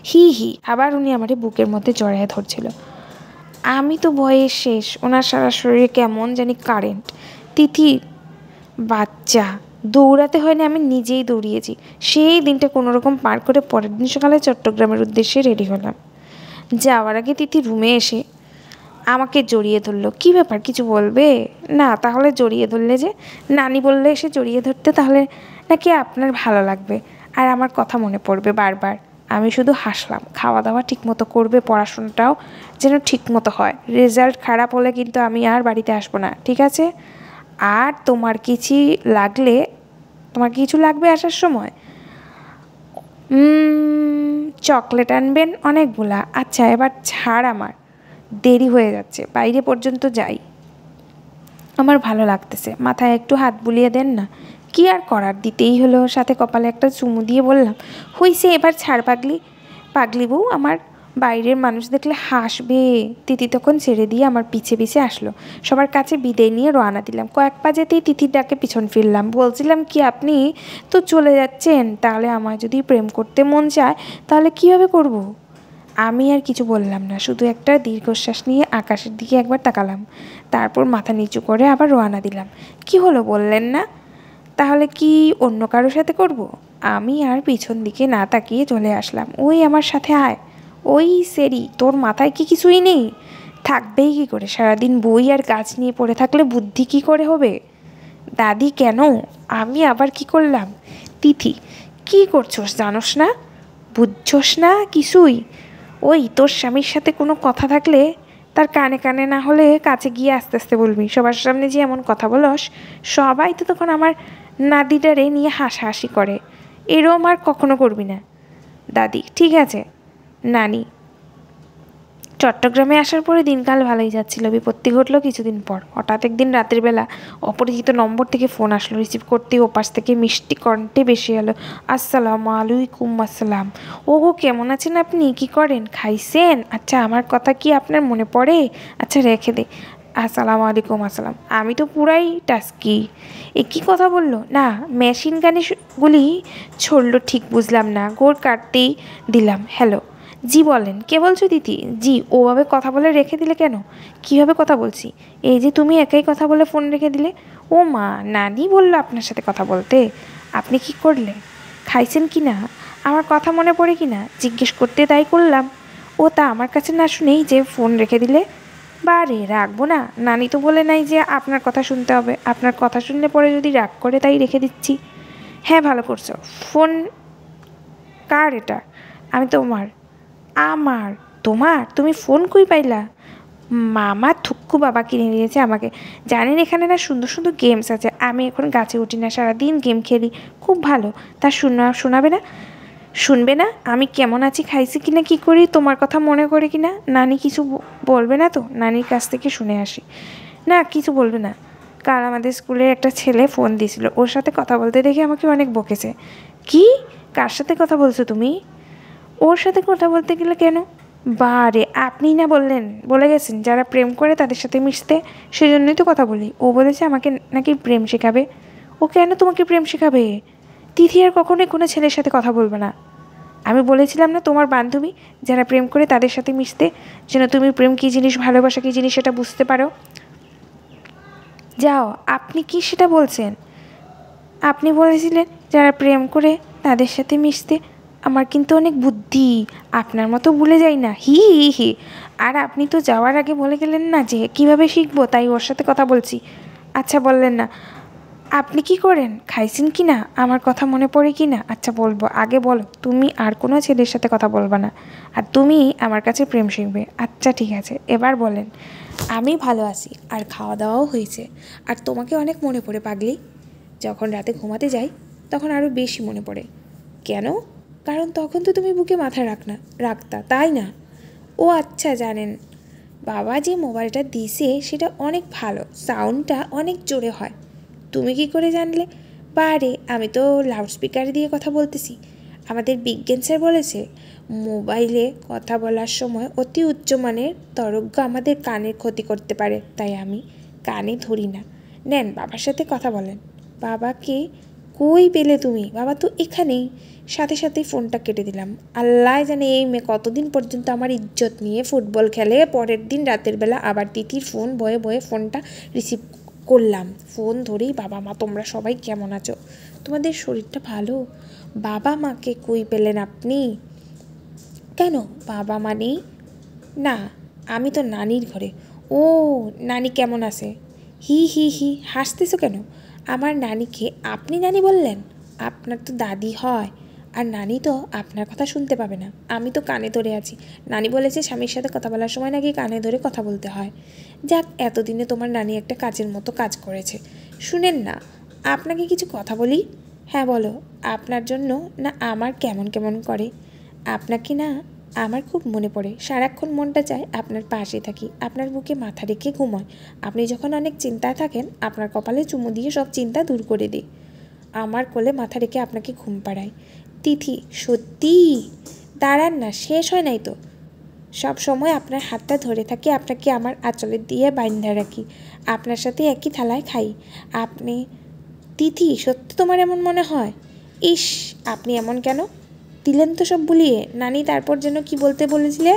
হি হি। আবার উনি আমার বুকের মধ্যে জড়ায় ধরছিল। আমি তো ভয়ে শেষ। ওনার সারা শরীরে কেমন জানি কারেন্ট। তিথি বাচ্চা, দৌড়াতে হয়নি, আমি নিজেই দৌড়িয়েছি। সেই দিনটা কোনোরকম পার করে পরের দিন সকালে চট্টগ্রামের উদ্দেশ্যে রেডি হলাম। যাওয়ার আগে তিথি রুমে এসে আমাকে জড়িয়ে ধরলো। কী ব্যাপার, কিছু বলবে না? তাহলে জড়িয়ে ধরলে যে? নানি বললে এসে জড়িয়ে ধরতে, তাহলে নাকি আপনার ভালো লাগবে আর আমার কথা মনে পড়বে বারবার। আমি শুধু হাসলাম। খাওয়া দাওয়া ঠিকমতো করবে, পড়াশোনাটাও যেন ঠিকমতো হয়। রেজাল্ট খারাপ হলে কিন্তু আমি আর বাড়িতে আসবো না, ঠিক আছে? আর তোমার কিছু লাগবে আসার সময়? চকলেট আনবেন অনেকগুলা। আচ্ছা এবার ছাড়, আমার দেরি হয়ে যাচ্ছে, বাইরে পর্যন্ত যাই। আমার ভালো লাগতেছে। মাথায় একটু হাত বুলিয়ে দেন না। কি আর করার, দিতেই হলো। সাথে কপালে একটা চুমু দিয়ে বললাম, হইছে এবার ছাড় পাগলি। পাগলি বউ আমার বাইরের মানুষ দেখলে হাসবে। তিথি তখন ছেড়ে দিয়ে আমার পিছে পিছে আসলো। সবার কাছে বিদায় নিয়ে রওনা দিলাম। কয়েক পা যেতেই তিথির ডাকে পিছন ফিরলাম। বলছিলাম কি, আপনি তো চলে যাচ্ছেন, তাহলে আমার যদি প্রেম করতে মন চায় তাহলে কীভাবে করব? আমি আর কিছু বললাম না, শুধু একটা দীর্ঘশ্বাস নিয়ে আকাশের দিকে একবার তাকালাম। তারপর মাথা নিচু করে আবার রওনা দিলাম। কি হলো বললেন না? তাহলে কি অন্য কারোর সাথে করব? আমি আর পিছন দিকে না তাকিয়ে চলে আসলাম। ওই আমার সাথে আয়। ওই সেরি, তোর মাথায় কি কিছুই নেই? থাকবেই কি করে? সারাদিন বই আর কাজ নিয়ে পড়ে থাকলে বুদ্ধি কি করে হবে? দাদি কেন? আমি আবার কি করলাম? তিথি, কি করছোস জানোস না? বুঝছোস না কিছুই? ওই তোর স্বামীর সাথে কোনো কথা থাকলে তার কানে কানে না হলে কাছে গিয়ে আস্তে আস্তে বলবি। সবার সামনে যে এমন কথা বলস, সবাই তো তখন আমার নাদিটারে নিয়ে হাসাহাসি করে। এরম আর কখনো করবি না। দাদি, ঠিক আছে। নানি। চট্টগ্রামে আসার পরে দিনকাল ভালোই যাচ্ছিল। বিপত্তি ঘটলো কিছুদিন পর। হঠাৎ একদিন রাতের বেলা অপরিচিত নম্বর থেকে ফোন আসলো। রিসিভ করতেই ওপাশ থেকে মিষ্টি কণ্ঠে বেশি এলো, আসসালামু আলাইকুম। আসসালাম। ওগো কেমন আছেন আপনি? কি করেন? খাইছেন? আচ্ছা আমার কথা কি আপনার মনে পড়ে? আচ্ছা রেখে দে। আসসালামু আলাইকুম। আসসালাম। আমি তো পুরাই টাস্কি। এ কী কথা বললো? না মেশিন গানে গুলি ছড়লো, ঠিক বুঝলাম না। গোড় কাটতেই দিলাম। হ্যালো। জি বলেন, কে বলছো দিদি? জি। ওভাবে কথা বলে রেখে দিলে কেন? কীভাবে কথা বলছি? এই যে তুমি একাই কথা বলে ফোন রেখে দিলে। ও মা, নানি বললো আপনার সাথে কথা বলতে। আপনি কি করলে? খাইছেন কি না, আমার কথা মনে পড়ে কি না জিজ্ঞেস করতে তাই করলাম। ও তা আমার কাছে না শুনেই যে ফোন রেখে দিলে? বারে রাখবো না, নানি তো বলে নাই যে আপনার কথা শুনতে হবে। আপনার কথা শুনলে পরে যদি রাগ করে তাই রেখে দিচ্ছি। হ্যাঁ ভালো করছো। ফোন কার এটা? আমি তোমার। আমার? তোমার? তুমি ফোন কই পাইলা? মামা থুক্কু বাবা কিনে দিয়েছে আমাকে। জানেন এখানে না সুন্দর সুন্দর গেমস আছে। আমি এখন গাছে উঠি না, সারাদিন গেম খেলি। খুব ভালো। তা শোনাবে না? শুনবে না আমি কেমন আছি, খাইছি কিনা, কি করি, তোমার কথা মনে করে কিনা? নানি কিছু বলবে না তো? নানির কাছ থেকে শুনে আসি। না কিছু বলবে না। কাল আমাদের স্কুলের একটা ছেলে ফোন দিয়েছিল, ওর সাথে কথা বলতে দেখে আমাকে অনেক বকেছে। কি? কার সাথে কথা বলছো তুমি? ওর সাথে কথা বলতে গেলে কেন? বারে, আপনিই না বলে গেছেন যারা প্রেম করে তাদের সাথে মিশতে, সেজন্যই তো কথা বলি। ও বলেছে আমাকে নাকি প্রেম শেখাবে। ও কেন তোমাকে প্রেম শেখাবে? তিথি আর কখনোই কোনো ছেলের সাথে কথা বলবে না। আমি বলেছিলাম না তোমার বান্ধবী যারা প্রেম করে তাদের সাথে মিশতে, যেন তুমি প্রেম কী জিনিস, ভালোবাসা কী জিনিস সেটা বুঝতে পারো। যাও, আপনি কি সেটা বলছেন? আপনি বলেছিলেন যারা প্রেম করে তাদের সাথে মিশতে। আমার কিন্তু অনেক বুদ্ধি, আপনার মতো ভুলে যাই না। হি হি হি। আর আপনি তো যাওয়ার আগে বলে গেলেন না যে কীভাবে শিখবো, তাই ওর সাথে কথা বলছি। আচ্ছা বললেন না। আপনি কি করেন? খাইছেন কি না? আমার কথা মনে পড়ে কি না? আচ্ছা বলবো, আগে বলো তুমি আর কোনো ছেলের সাথে কথা বলবা না, আর তুমি আমার কাছে প্রেম শিখবে। আচ্ছা ঠিক আছে, এবার বলেন। আমি ভালো আছি, আর খাওয়া দাওয়াও হয়েছে। আর তোমাকে অনেক মনে পড়ে পাগলি। যখন রাতে ঘুমাতে যাই তখন আরও বেশি মনে পড়ে। কেন? কারণ তখন তো তুমি বুকে মাথা রাখতা, তাই না? ও আচ্ছা, জানেন বাবা যে মোবাইলটা দিছে সেটা অনেক ভালো, সাউন্ডটা অনেক জোরে হয়। তুমি কি করে জানলে? বারে, আমি তো লাউডস্পিকার দিয়ে কথা বলতেছি। আমাদের বিজ্ঞান স্যার বলেছে মোবাইলে কথা বলার সময় অতি উচ্চমানের তরঙ্গ আমাদের কানের ক্ষতি করতে পারে, তাই আমি কানে ধরি না। নেন, বাবার সাথে কথা বলেন। বাবাকে কই পেলে তুমি? বাবা তো এখানেই। সাথে সাথেই ফোনটা কেটে দিলাম। আল্লাহ জানে এই মেয়ে কতদিন পর্যন্ত আমার ইজ্জত নিয়ে ফুটবল খেলে। পরের দিন রাতের বেলা আবার তিথির ফোন বয়ে বয়ে ফোনটা রিসিভ করলাম। ফোন ধরেই, বাবা মা তোমরা সবাই কেমন আছো? তোমাদের শরীরটা ভালো? বাবা মাকে কই পেলেন আপনি? কেন, বাবা মা নেই? না, আমি তো নানির ঘরে। ও, নানি কেমন আছে? হি হি হি, হাসতেছো কেন? আমার নানিকে আপনি নানি বললেন? আপনার তো দাদি হয়, আর নানি তো আপনার কথা শুনতে পাবে না। আমি তো কানে ধরে আছি। নানি বলেছে স্বামীর সাথে কথা বলার সময় নাকি কানে ধরে কথা বলতে হয়। যাক, এতদিনে তোমার নানি একটা কাজের মতো কাজ করেছে। শুনেন না, আপনাকে কিছু কথা বলি? হ্যাঁ বলো। আপনার জন্য না আমার কেমন কেমন করে। আপনাকে না আমার খুব মনে পড়ে। সারাক্ষণ মনটা চায় আপনার পাশে থাকি, আপনার বুকে মাথা রেখে ঘুমোয়। আপনি যখন অনেক চিন্তায় থাকেন, আপনার কপালে চুমু দিয়ে সব চিন্তা দূর করে দিই। আমার কোলে মাথা রেখে আপনাকে ঘুম পাড়াই। তিথি, সত্যি? দাঁড়ান না, শেষ হয় নাই তো। সব সময় আপনার হাতটা ধরে থাকি, আপনাকে আমার আঁচলে দিয়ে বাইন্ধা রাখি, আপনার সাথে একই থালায় খাই। আপনি, তিথি সত্যি তোমার এমন মনে হয়? ইস, আপনি এমন কেন? দিলেন তো সব ভুলিয়ে। নানি তারপর যেন কি বলতে বলেছিলে?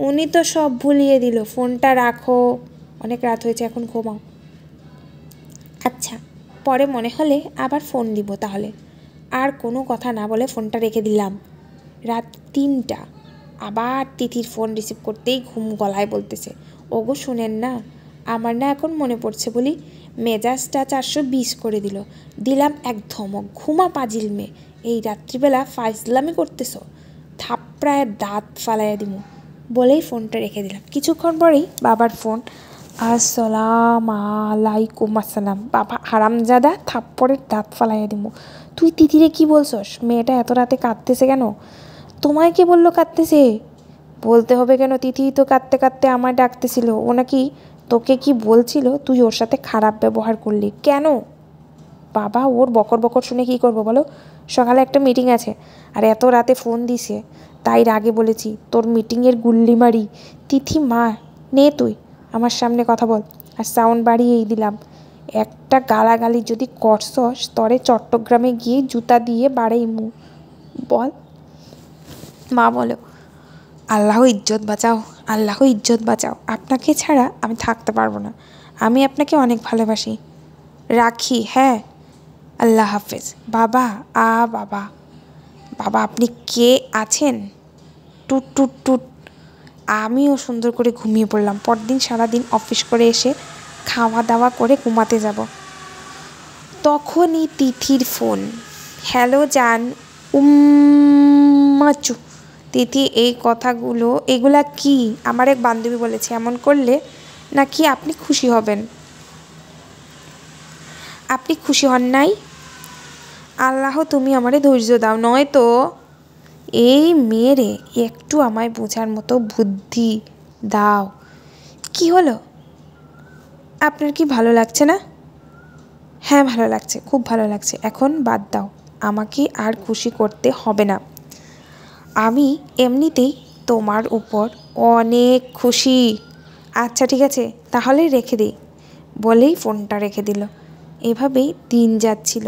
উনি তো সব ভুলিয়ে দিল। ফোনটা রাখো, অনেক রাত হয়েছে, এখন ঘুমাও। আচ্ছা, পরে মনে হলে আবার ফোন দিব তাহলে। আর কোনো কথা না বলে ফোনটা রেখে দিলাম। রাত ৩টা, আবার তিথির ফোন রিসিভ করতেই ঘুম গলায় বলতেছে, ওগো শোনেন না, আমার না এখন মনে পড়ছে বলি, মেজাজটা 420 করে দিলাম এক ধমক। ঘুমা পাজিল মেয়ে, এই রাত্রিবেলা ফাইজলামি করতেছ, থাপড়ায় দাঁত ফালাইয়া দিমু বলেই ফোনটা রেখে দিলাম। কিছুক্ষণ পরেই বাবার ফোন। আসসালাম আলাইকুম। আসসালাম। বাবা, হারামজাদা, থাপ্পড়ের দাঁত ফালাইয়া দিমু। তুই তিথিরে কি বলছস? মেয়েটা এত রাতে কাঁদতেছে কেন? তোমায় কে বললো কাঁদতেছে? বলতে হবে কেন? তিথি তো কাঁদতে কাঁদতে আমায় ডাকতেছিল। ও নাকি তোকে কি বলছিল তুই ওর সাথে খারাপ ব্যবহার করলি? কেন? বাবা, ওর বকর বকর শুনে কী করবো বলো? সকালে একটা মিটিং আছে, আর এত রাতে ফোন দিছে, তাই রাগে বলেছি তোর মিটিংয়ের গুল্লি মারি। তিথি মা, নে তুই আমার সামনে কথা বল। আর সাউন্ড বাড়িয়েই দিলাম। একটা গালাগালি যদি করছস, তরে চট্টগ্রামে গিয়ে জুতা দিয়ে বাড়াইমু। বল। মা বলো, আল্লাহ ইজ্জত বাঁচাও, আল্লাহ ইজ্জত বাঁচাও। আপনাকে ছাড়া আমি থাকতে পারবো না। আমি আপনাকে অনেক ভালোবাসি। রাখি, হ্যাঁ, আল্লাহ হাফেজ। বাবা, বাবা, বাবা আপনি কে আছেন? টুট টুট টুট। আমিও সুন্দর করে ঘুমিয়ে পড়লাম। পরদিন সারাদিন অফিস করে এসে খাওয়া দাওয়া করে ঘুমাতে যাব। তখনই তিথির ফোন। হ্যালো জান, উম্মাচু। তিথি, এই কথাগুলো এগুলা কি? আমার এক বান্ধবী বলেছে এমন করলে নাকি আপনি খুশি হবেন। আপনি খুশি হন নাই? আল্লাহ তুমি আমারে ধৈর্য দাও, নয় তো এই মেয়েরে একটু আমায় বোঝার মতো বুদ্ধি দাও। কি হলো? আপনার কি ভালো লাগছে না? হ্যাঁ ভালো লাগছে, খুব ভালো লাগছে। এখন বাদ দাও, আমাকে আর খুশি করতে হবে না। আমি এমনিতেই তোমার উপর অনেক খুশি। আচ্ছা ঠিক আছে, তাহলে রেখে দিই বলেই ফোনটা রেখে দিল। এভাবেই দিন যাচ্ছিল।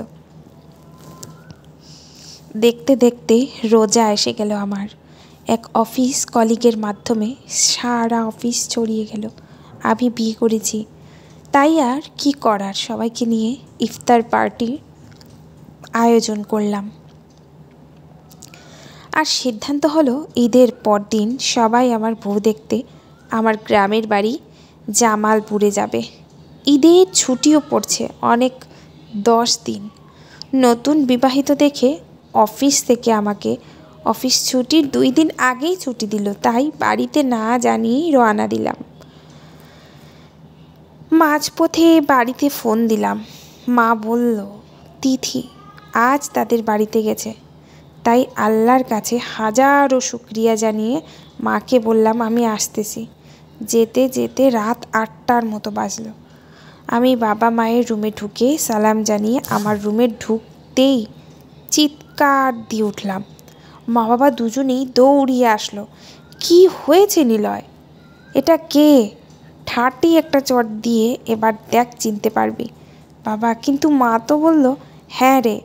দেখতে দেখতে রোজা এসে গেল আমার। এক অফিস কলিগের মাধ্যমে সারা অফিস ছড়িয়ে গেল আমি বিয়ে করেছি। তাই আর কি করার, সবাইকে নিয়ে ইফতার পার্টি আয়োজন করলাম। আর সিদ্ধান্ত হলো ঈদের পর দিন সবাই আমার বউ দেখতে আমার গ্রামের বাড়ি জামালপুরে যাবে। ঈদের ছুটিও পড়ছে অনেক, 10 দিন। নতুন বিবাহিত দেখে অফিস থেকে আমাকে অফিস ছুটির 2 দিন আগেই ছুটি দিল, তাই বাড়িতে না জানিয়েই রওনা দিলাম। মাঝপথে বাড়িতে ফোন দিলাম। মা বলল, তিথি আজ তাদের বাড়িতে গেছে। তাই আল্লাহর কাছে হাজারো শুকরিয়া জানিয়ে মাকে বললাম আমি আসতেছি। যেতে যেতে রাত 8টার মতো বাজলো। আমি বাবা মায়ের রুমে ঢুকে সালাম জানিয়ে আমার রুমে ঢুকতেই চিৎকার দিয়ে উঠলাম। মা বাবা দুজনেই দৌড়িয়ে আসলো। কি হয়েছে নিলয়? এটা কে? ঠাটি একটা চট দিয়ে এবার দেখ চিনতে পারবি। বাবা, কিন্তু মা তো বলল। হ্যাঁ রে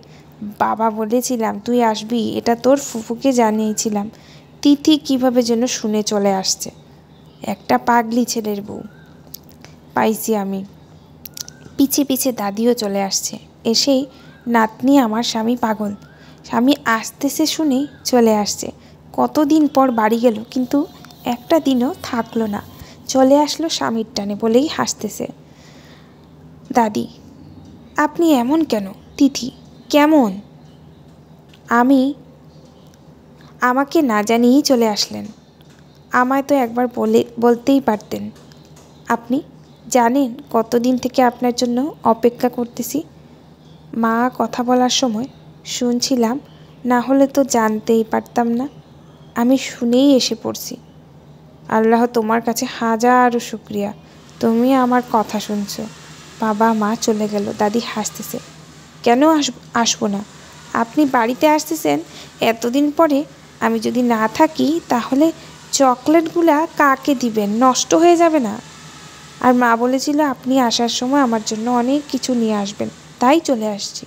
বাবা, বলেছিলাম তুই আসবি, এটা তোর ফুফুকে জানিয়েছিলাম। তিথি কিভাবে যেন শুনে চলে আসছে। একটা পাগলি ছেলের বউ পাইছি আমি। পিছে পিছে দাদিও চলে আসছে। এসেই নাতনি আমার স্বামী পাগল। স্বামী আসতেছে শুনেই চলে আসছে। কতদিন পর বাড়ি গেল, কিন্তু একটা দিনও থাকলো না, চলে আসলো স্বামীর টানে বলেই হাসতেছে। দাদি, আপনি এমন কেন? তিথি কেমন? আমাকে না জানিয়েই চলে আসলেন। আমায় তো একবার বলতেই পারতেন। আপনি জানেন কতদিন থেকে আপনার জন্য অপেক্ষা করতেছি? মা কথা বলার সময় শুনছিলাম, না হলে তো জানতেই পারতাম না। আমি শুনেই এসে পড়ছি। আল্লাহ তোমার কাছে হাজারো শুকরিয়া, তুমি আমার কথা শুনছো। বাবা মা চলে গেল। দাদি হাসতেছে। কেন আসবো না? আপনি বাড়িতে আসতেছেন এতদিন পরে। আমি যদি না থাকি তাহলে চকলেটগুলা কাকে দিবেন? নষ্ট হয়ে যাবে না? আর মা বলেছিল আপনি আসার সময় আমার জন্য অনেক কিছু নিয়ে আসবেন, তাই চলে আসছি।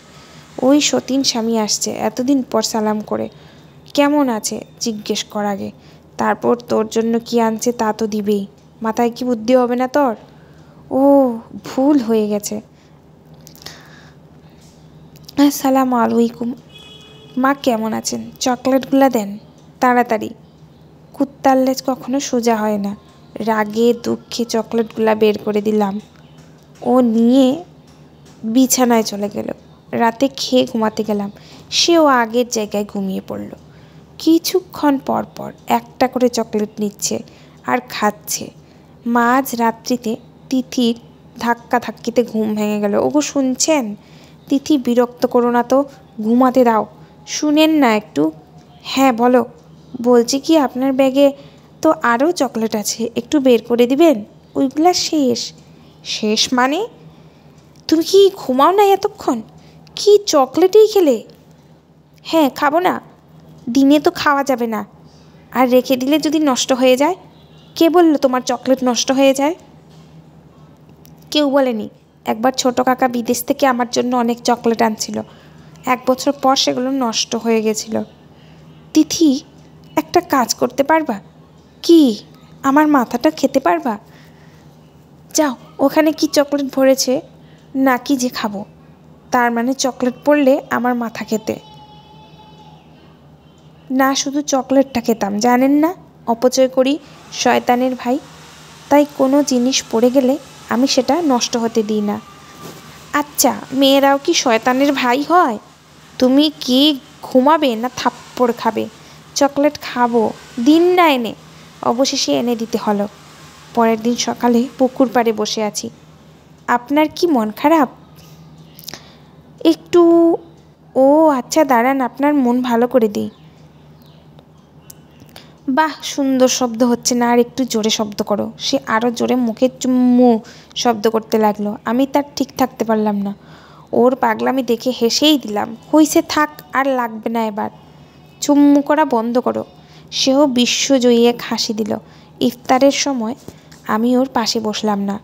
ওই সতীন স্বামী আসছে এতদিন পর সালাম করে। কেমন আছে জিজ্ঞেস কর আগে, তারপর তোর জন্য কি আনছে তা তো দিবেই। মাথায় কি বুদ্ধি হবে না তোর? ও, ভুল হয়ে গেছে। আসসালামু আলাইকুম। মা কেমন আছেন? চকলেটগুলো দেন তাড়াতাড়ি। কুত্তার লেজ কখনো সোজা হয় না। রাগে দুঃখে চকলেটগুলা বের করে দিলাম। ও নিয়ে বিছানায় চলে গেল। রাতে খেয়ে ঘুমাতে গেলাম, সেও আগের জায়গায় ঘুমিয়ে পড়ল। কিছুক্ষণ পর পর একটা করে চকলেট নিচ্ছে আর খাচ্ছে। মাঝ রাত্রিতে তিথির ধাক্কাধাক্কিতে ঘুম ভেঙে গেল। ওগো শুনছেন? তিথি, বিরক্ত করো না তো, ঘুমাতে দাও। শুনেন না একটু? হ্যাঁ বলো। বলছি কি, আপনার ব্যাগে তো আরও চকলেট আছে, একটু বের করে দিবেন। ওইগুলা শেষ। শেষ মানে? তুমি কি ঘুমাও না এতক্ষণ? কি চকলেটই খেলে? হ্যাঁ, খাবো না? দিনে তো খাওয়া যাবে না, আর রেখে দিলে যদি নষ্ট হয়ে যায়। কে বললো তোমার চকলেট নষ্ট হয়ে যায়? কেউ বলেনি। একবার ছোট কাকা বিদেশ থেকে আমার জন্য অনেক চকলেট আনছিল। 1 বছর পর সেগুলো নষ্ট হয়ে গেছিল। তিথি, একটা কাজ করতে পারবা? কি? আমার মাথাটা খেতে পারবা? যাও, ওখানে কি চকলেট ভরেছে নাকি যে খাবো? তার মানে চকলেট পড়লে আমার মাথা খেতে না, শুধু চকলেটটা খেতাম, জানেন না? অপচয় করি, শয়তানের ভাই। তাই কোনো জিনিস পড়ে গেলে আমি সেটা নষ্ট হতে দিই না। আচ্ছা, মেয়েরাও কি শয়তানের ভাই হয়? তুমি কি ঘুমাবে না থাপ্পড় খাবে? চকলেট খাবো, দিন না এনে। অবশেষে এনে দিতে হলো। পরের দিন সকালে পুকুর পাড়ে বসে আছি। আপনার কি মন খারাপ? একটু। ও আচ্ছা, দাঁড়ান, আপনার মন ভালো করে দিই। বাহ, সুন্দর শব্দ হচ্ছে না, আর একটু জোরে শব্দ করো। সে আরও জোরে মুখে চুম্মু শব্দ করতে লাগলো। আমি তার ঠিক থাকতে পারলাম না। ওর পাগলামি দেখে হেসেই দিলাম। হইছে, থাক, আর লাগবে না এবার। চুম্মু করা বন্ধ করো। সেও বিশ্বজয়ী এক হাসি দিল। ইফতারের সময় আমি ওর পাশে বসলাম না।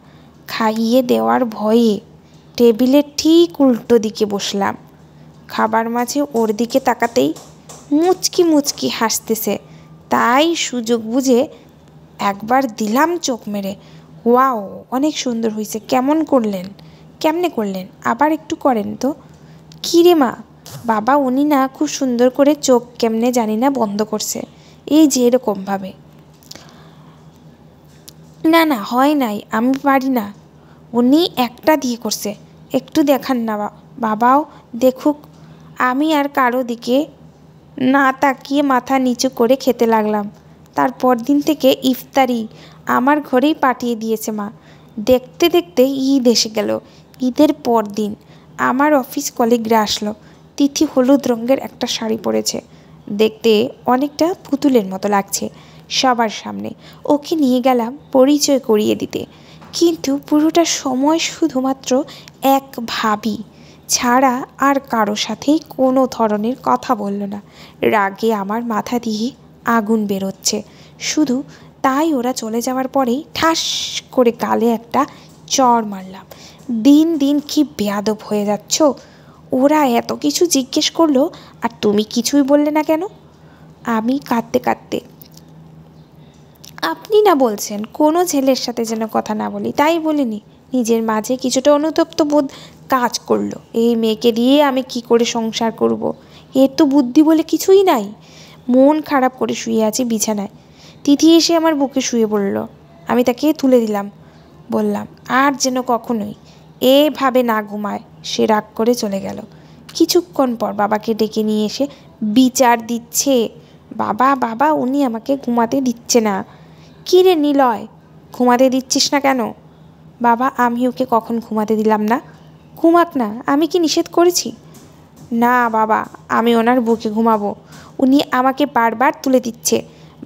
খাইয়ে দেওয়ার ভয়ে টেবিলের ঠিক উল্টো দিকে বসলাম। খাবার মাঝে ওর দিকে তাকাতেই মুচকি মুচকি হাসতেছে। তাই সুযোগ বুঝে একবার দিলাম চোখ মেরে। ওয়াও, অনেক সুন্দর হয়েছে। কেমনে করলেন? আবার একটু করেন তো। কী রে মা? বাবা, উনি না খুব সুন্দর করে চোখ কেমনে জানি না বন্ধ করছে, এই যে এরকমভাবে। না না, হয় নাই, আমি পারি না। উনি একটা দিয়ে করছে, একটু দেখান না। বাবাও দেখুক। আমি আর কারো দিকে না তাকিয়ে মাথা নিচু করে খেতে লাগলাম। তারপর দিন থেকে ইফতারি আমার ঘরেই পাঠিয়ে দিয়েছে মা। দেখতে দেখতে ঈদ এসে গেল। ঈদের পর দিন আমার অফিস কলিগরা আসলো। তিথি হলুদ রঙের একটা শাড়ি পরেছে, দেখতে অনেকটা পুতুলের মতো লাগছে। সবার সামনে ওকে নিয়ে গেলাম পরিচয় করিয়ে দিতে, কিন্তু পুরোটা সময় শুধুমাত্র এক ভাবি ছাড়া আর কারো সাথেই কোনো ধরনের কথা বলল না। রাগে আমার মাথা দিয়ে আগুন বেরোচ্ছে শুধু। তাই ওরা চলে যাওয়ার পরেই ঠাস করে গালে একটা চড় মারলাম। দিন দিন কি বেয়াদব হয়ে যাচ্ছ। ওরা এত কিছু জিজ্ঞেস করলো আর তুমি কিছুই বললে না কেন? আমি কাঁদতে কাঁদতে, আপনি না বলছেন কোনো ছেলের সাথে যেন কথা না বলি, তাই বলিনি। নিজের মাঝে কিছুটা অনুতপ্ত বোধ কাজ করলো। এই মেয়েকে দিয়ে আমি কি করে সংসার করব। এর তো বুদ্ধি বলে কিছুই নাই। মন খারাপ করে শুয়ে আছি বিছানায়। তিথি এসে আমার বুকে শুয়ে পড়ল। আমি তাকে তুলে দিলাম, বললাম আর যেন কখনোই এভাবে না ঘুমায়। সে রাগ করে চলে গেল। কিছুক্ষণ পর বাবাকে ডেকে নিয়ে এসে বিচার দিচ্ছে। বাবা বাবা উনি আমাকে ঘুমাতে দিচ্ছে না। কী রে নিলয়, ঘুমাতে দিচ্ছিস না কেন? বাবা আমি ওকে কখন ঘুমাতে দিলাম না? ঘুমাক না, আমি কি নিষেধ করেছি? না বাবা, আমি ওনার বুকে ঘুমাবো। উনি আমাকে বারবার তুলে দিচ্ছে।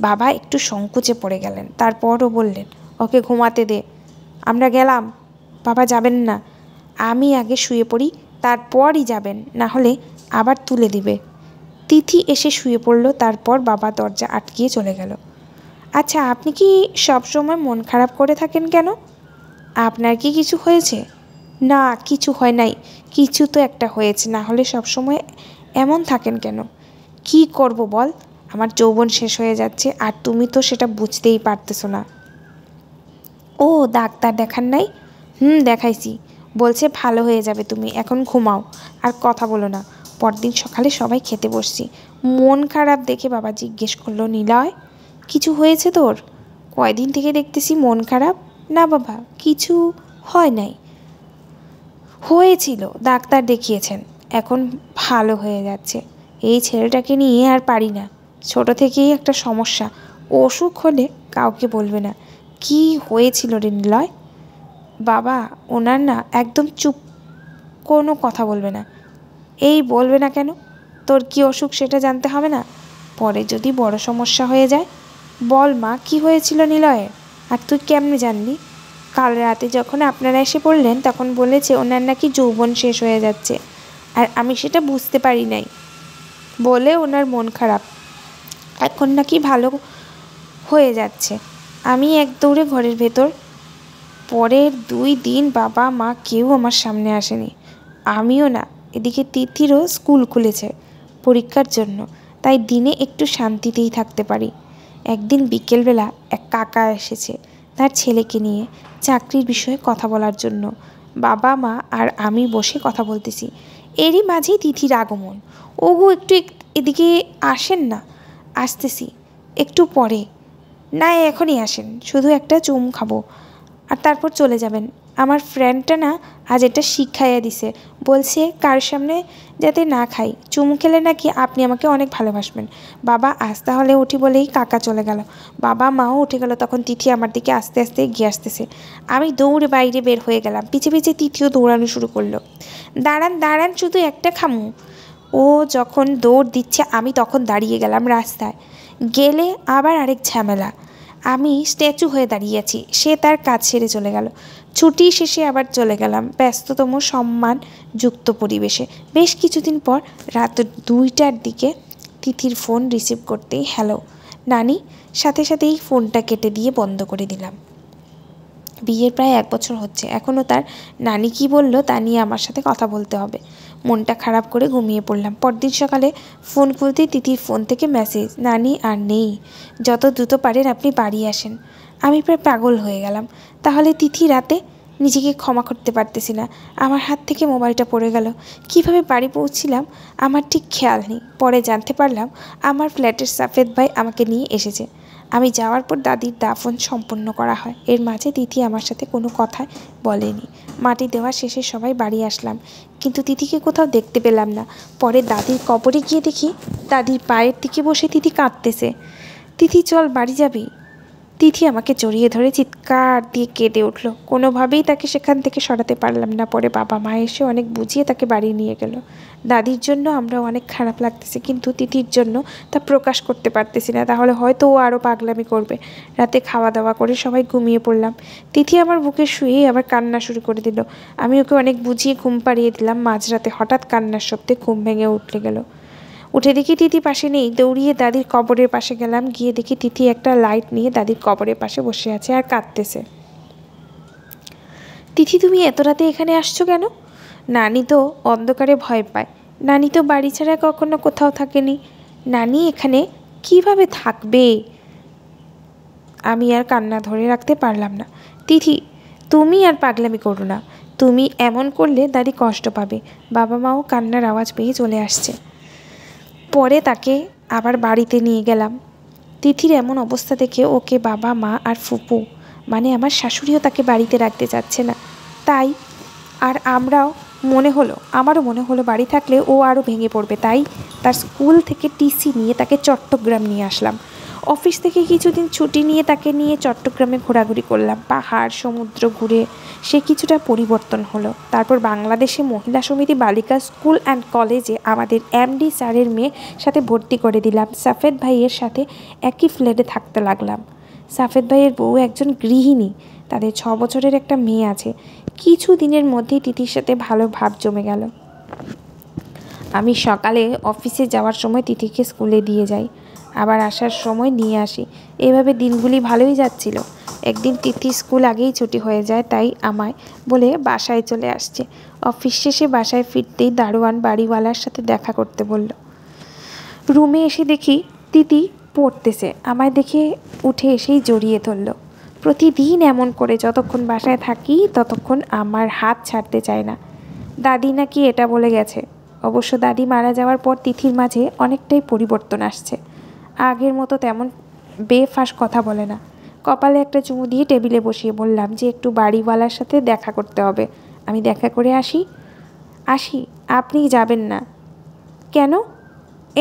বাবা একটু সংকোচে পড়ে গেলেন, তারপরও বললেন ওকে ঘুমাতে দে। আমরা গেলাম। বাবা যাবেন না, আমি আগে শুয়ে পড়ি, তারপরই যাবেন, না হলে আবার তুলে দিবে। তিথি এসে শুয়ে পড়ল, তারপর বাবা দরজা আটকিয়ে চলে গেল। আচ্ছা আপনি কি সবসময় মন খারাপ করে থাকেন কেন? আপনার কি কিছু হয়েছে? না কিছু হয় নাই। কিছু তো একটা হয়েছে, না হলে সবসময় এমন থাকেন কেন? কি করব বল, আমার যৌবন শেষ হয়ে যাচ্ছে আর তুমি তো সেটা বুঝতেই পারতেছো না। ও ডাক্তার দেখান নাই? দেখাইছি, বলছে ভালো হয়ে যাবে, তুমি এখন ঘুমাও আর কথা বলো না। পরদিন সকালে সবাই খেতে বসছি। মন খারাপ দেখে বাবা জিজ্ঞেস করলো, নিলয় কিছু হয়েছে তোর? কয়দিন থেকে দেখতেছি মন খারাপ। না বাবা কিছু হয় নাই। হয়েছিল, ডাক্তার দেখিয়েছেন, এখন ভালো হয়ে যাচ্ছে। এই ছেলেটাকে নিয়ে আর পারি না। ছোট থেকেই একটা সমস্যা, অসুখ হলে কাউকে বলবে না। কি হয়েছিল রে নিলয়? বাবা ওনার না একদম চুপ, কোনো কথা বলবে না। এই বলবে না কেন? তোর কি অসুখ সেটা জানতে হবে না? পরে যদি বড় সমস্যা হয়ে যায়। বল মা কি হয়েছিল নিলয়ের? আর তুই কেমনে জানলি? কাল রাতে যখন আপনারা এসে পড়লেন তখন বলেছে ওনার নাকি যৌবন শেষ হয়ে যাচ্ছে, আর আমি সেটা বুঝতে পারি নাই বলে ওনার মন খারাপ। এখন নাকি ভালো হয়ে যাচ্ছে। আমি এক দৌড়ে ঘরের ভেতর। পরের 2 দিন বাবা মা কেউ আমার সামনে আসেনি, আমিও না। এদিকে তিথিরও স্কুল খুলেছে পরীক্ষার জন্য, তাই দিনে একটু শান্তিতেই থাকতে পারি। একদিন বিকেলবেলা এক কাকা এসেছে তার ছেলেকে নিয়ে চাকরির বিষয়ে কথা বলার জন্য। বাবা মা আর আমি বসে কথা বলতেছি, এরই মাঝেই তিথির আগমন। ওগো একটু এদিকে আসেন না। আসতেছি, একটু পরে। না এখনই আসেন, শুধু একটা চুম খাবো আর তারপর চলে যাবেন। আমার ফ্রেন্ডটা না আজ এটা শিখাইয়া দিছে, বলছে কার সামনে যাতে না খাই, চুমু খেলে নাকি আপনি আমাকে অনেক ভালোবাসবেন। বাবা আজ তাহলে উঠি বলেই কাকা চলে গেল। বাবা মাও উঠে গেল, তখন তিথি আমার দিকে আস্তে আস্তে এগিয়ে আসতেছে। আমি দৌড়ে বাইরে বের হয়ে গেলাম, পিছে পিছে তিথিও দৌড়ানো শুরু করলো। দাঁড়ান দাঁড়ান, শুধু একটা খামু। ও যখন দৌড় দিচ্ছে আমি তখন দাঁড়িয়ে গেলাম রাস্তায়। গেলে আবার আরেক ঝামেলা। আমি স্ট্যাচু হয়ে দাঁড়িয়ে আছি, সে তার কাজ সেরে চলে গেল। ছুটি শেষে আবার চলে গেলাম ব্যস্ততম সম্মানযুক্ত পরিবেশে। বেশ কিছুদিন পর রাত 2টার দিকে তিথির ফোন রিসিভ করতেই হ্যালো নানি, সাথে সাথেই ফোনটা কেটে দিয়ে বন্ধ করে দিলাম। বিয়ের প্রায় 1 বছর হচ্ছে, এখনও তার নানি কি বলল তা নিয়ে আমার সাথে কথা বলতে হবে। মনটা খারাপ করে ঘুমিয়ে পড়লাম। পরদিন সকালে ফোন খুলতেই তিথির ফোন থেকে মেসেজ, নানি আর নেই, যত দ্রুত পারেন আপনি বাড়ি আসেন। আমি প্রায় পাগল হয়ে গেলাম। তাহলে তিথি রাতে? নিজেকে ক্ষমা করতে পারতেছি না। আমার হাত থেকে মোবাইলটা পড়ে গেল। কিভাবে বাড়ি পৌঁছিলাম আমার ঠিক খেয়াল নেই। পরে জানতে পারলাম আমার ফ্ল্যাটের সাফেদ ভাই আমাকে নিয়ে এসেছে। আমি যাওয়ার পর দাদির দাফন সম্পন্ন করা হয়। এর মাঝে তিথি আমার সাথে কোনো কথাই বলেনি। মাটি দেওয়া শেষে সবাই বাড়ি আসলাম, কিন্তু তিথিকে কোথাও দেখতে পেলাম না। পরে দাদির কবরে গিয়ে দেখি দাদির পায়ের দিকে বসে তিথি কাঁদতেছে। তিথি চল বাড়ি যাবি। তিথি আমাকে জড়িয়ে ধরে চিৎকার দিয়ে কেঁদে উঠল। কোনোভাবেই তাকে সেখান থেকে সরাতে পারলাম না। পরে বাবা মা এসে অনেক বুঝিয়ে তাকে বাড়ি নিয়ে গেল। দাদির জন্য আমরা অনেক খারাপ লাগতেছে, কিন্তু তিথির জন্য তা প্রকাশ করতে পারতেছি না, তাহলে হয়তো ও আরও পাগলামি করবে। রাতে খাওয়া দাওয়া করে সবাই ঘুমিয়ে পড়লাম। তিথি আমার বুকে শুয়েই আবার কান্না শুরু করে দিল। আমি ওকে অনেক বুঝিয়ে ঘুম পাড়িয়ে দিলাম। মাঝরাতে হঠাৎ কান্নার শব্দে ঘুম ভেঙে গেল। উঠে দেখি তিথি পাশে নেই। দৌড়িয়ে দাদির কবরের পাশে গেলাম। গিয়ে দেখি তিথি একটা লাইট নিয়ে দাদির কবরের পাশে বসে আছে আর কাঁদতেছে। তিথি, তুমি এত রাতে এখানে আসছো কেন? নানি তো অন্ধকারে ভয় পায়। নানি তো বাড়ি ছাড়া কখনো কোথাও থাকেনি। নানি এখানে কিভাবে থাকবে? আমি আর কান্না ধরে রাখতে পারলাম না। তিথি, তুমি আর পাগলামি করো না। তুমি এমন করলে দাদি কষ্ট পাবে। বাবা মাও কান্নার আওয়াজ পেয়ে চলে আসছে। পরে তাকে আবার বাড়িতে নিয়ে গেলাম। তিথির এমন অবস্থা দেখে ওকে বাবা মা আর ফুপু, মানে আমার শাশুড়িও তাকে বাড়িতে রাখতে চাচ্ছে না। তাই আর আমারও মনে হলো বাড়ি থাকলে ও আরও ভেঙে পড়বে। তাই তার স্কুল থেকে টিসি নিয়ে তাকে চট্টগ্রাম নিয়ে আসলাম। অফিস থেকে কিছুদিন ছুটি নিয়ে তাকে নিয়ে চট্টগ্রামে ঘোরাঘুরি করলাম। পাহাড় সমুদ্র ঘুরে সে কিছুটা পরিবর্তন হলো। তারপর বাংলাদেশে মহিলা সমিতি বালিকা স্কুল অ্যান্ড কলেজে আমাদের এমডি স্যারের মেয়ের সাথে ভর্তি করে দিলাম। সাফেদ ভাইয়ের সাথে একই ফ্ল্যাটে থাকতে লাগলাম। সাফেদ ভাইয়ের বউ একজন গৃহিণী। তাদের 6 বছরের একটা মেয়ে আছে। কিছু দিনের মধ্যেই তিথির সাথে ভালো ভাব জমে গেল। আমি সকালে অফিসে যাওয়ার সময় তিথিকে স্কুলে দিয়ে যাই, আবার আসার সময় নিয়ে আসি। এভাবে দিনগুলি ভালোই যাচ্ছিল। একদিন তিথি স্কুল আগেই ছুটি হয়ে যায়, তাই আমায় বলে বাসায় চলে আসছে। অফিস শেষে বাসায় ফিরতেই দারোয়ান বাড়িওয়ালার সাথে দেখা করতে বলল। রুমে এসে দেখি তিথি পড়তেছে। আমায় দেখে উঠে এসেই জড়িয়ে ধরল। প্রতিদিন এমন করে যতক্ষণ বাসায় থাকি ততক্ষণ আমার হাত ছাড়তে চায় না। দাদি নাকি এটা বলে গেছে। অবশ্য দাদি মারা যাওয়ার পর তিথির মাঝে অনেকটাই পরিবর্তন আসছে। আগের মতো তেমন বেফাঁস কথা বলে না। কপালে একটা চুমু দিয়ে টেবিলে বসিয়ে বললাম যে একটু বাড়িওয়ালার সাথে দেখা করতে হবে। আমি দেখা করে আসি। আপনি যাবেন না কেন?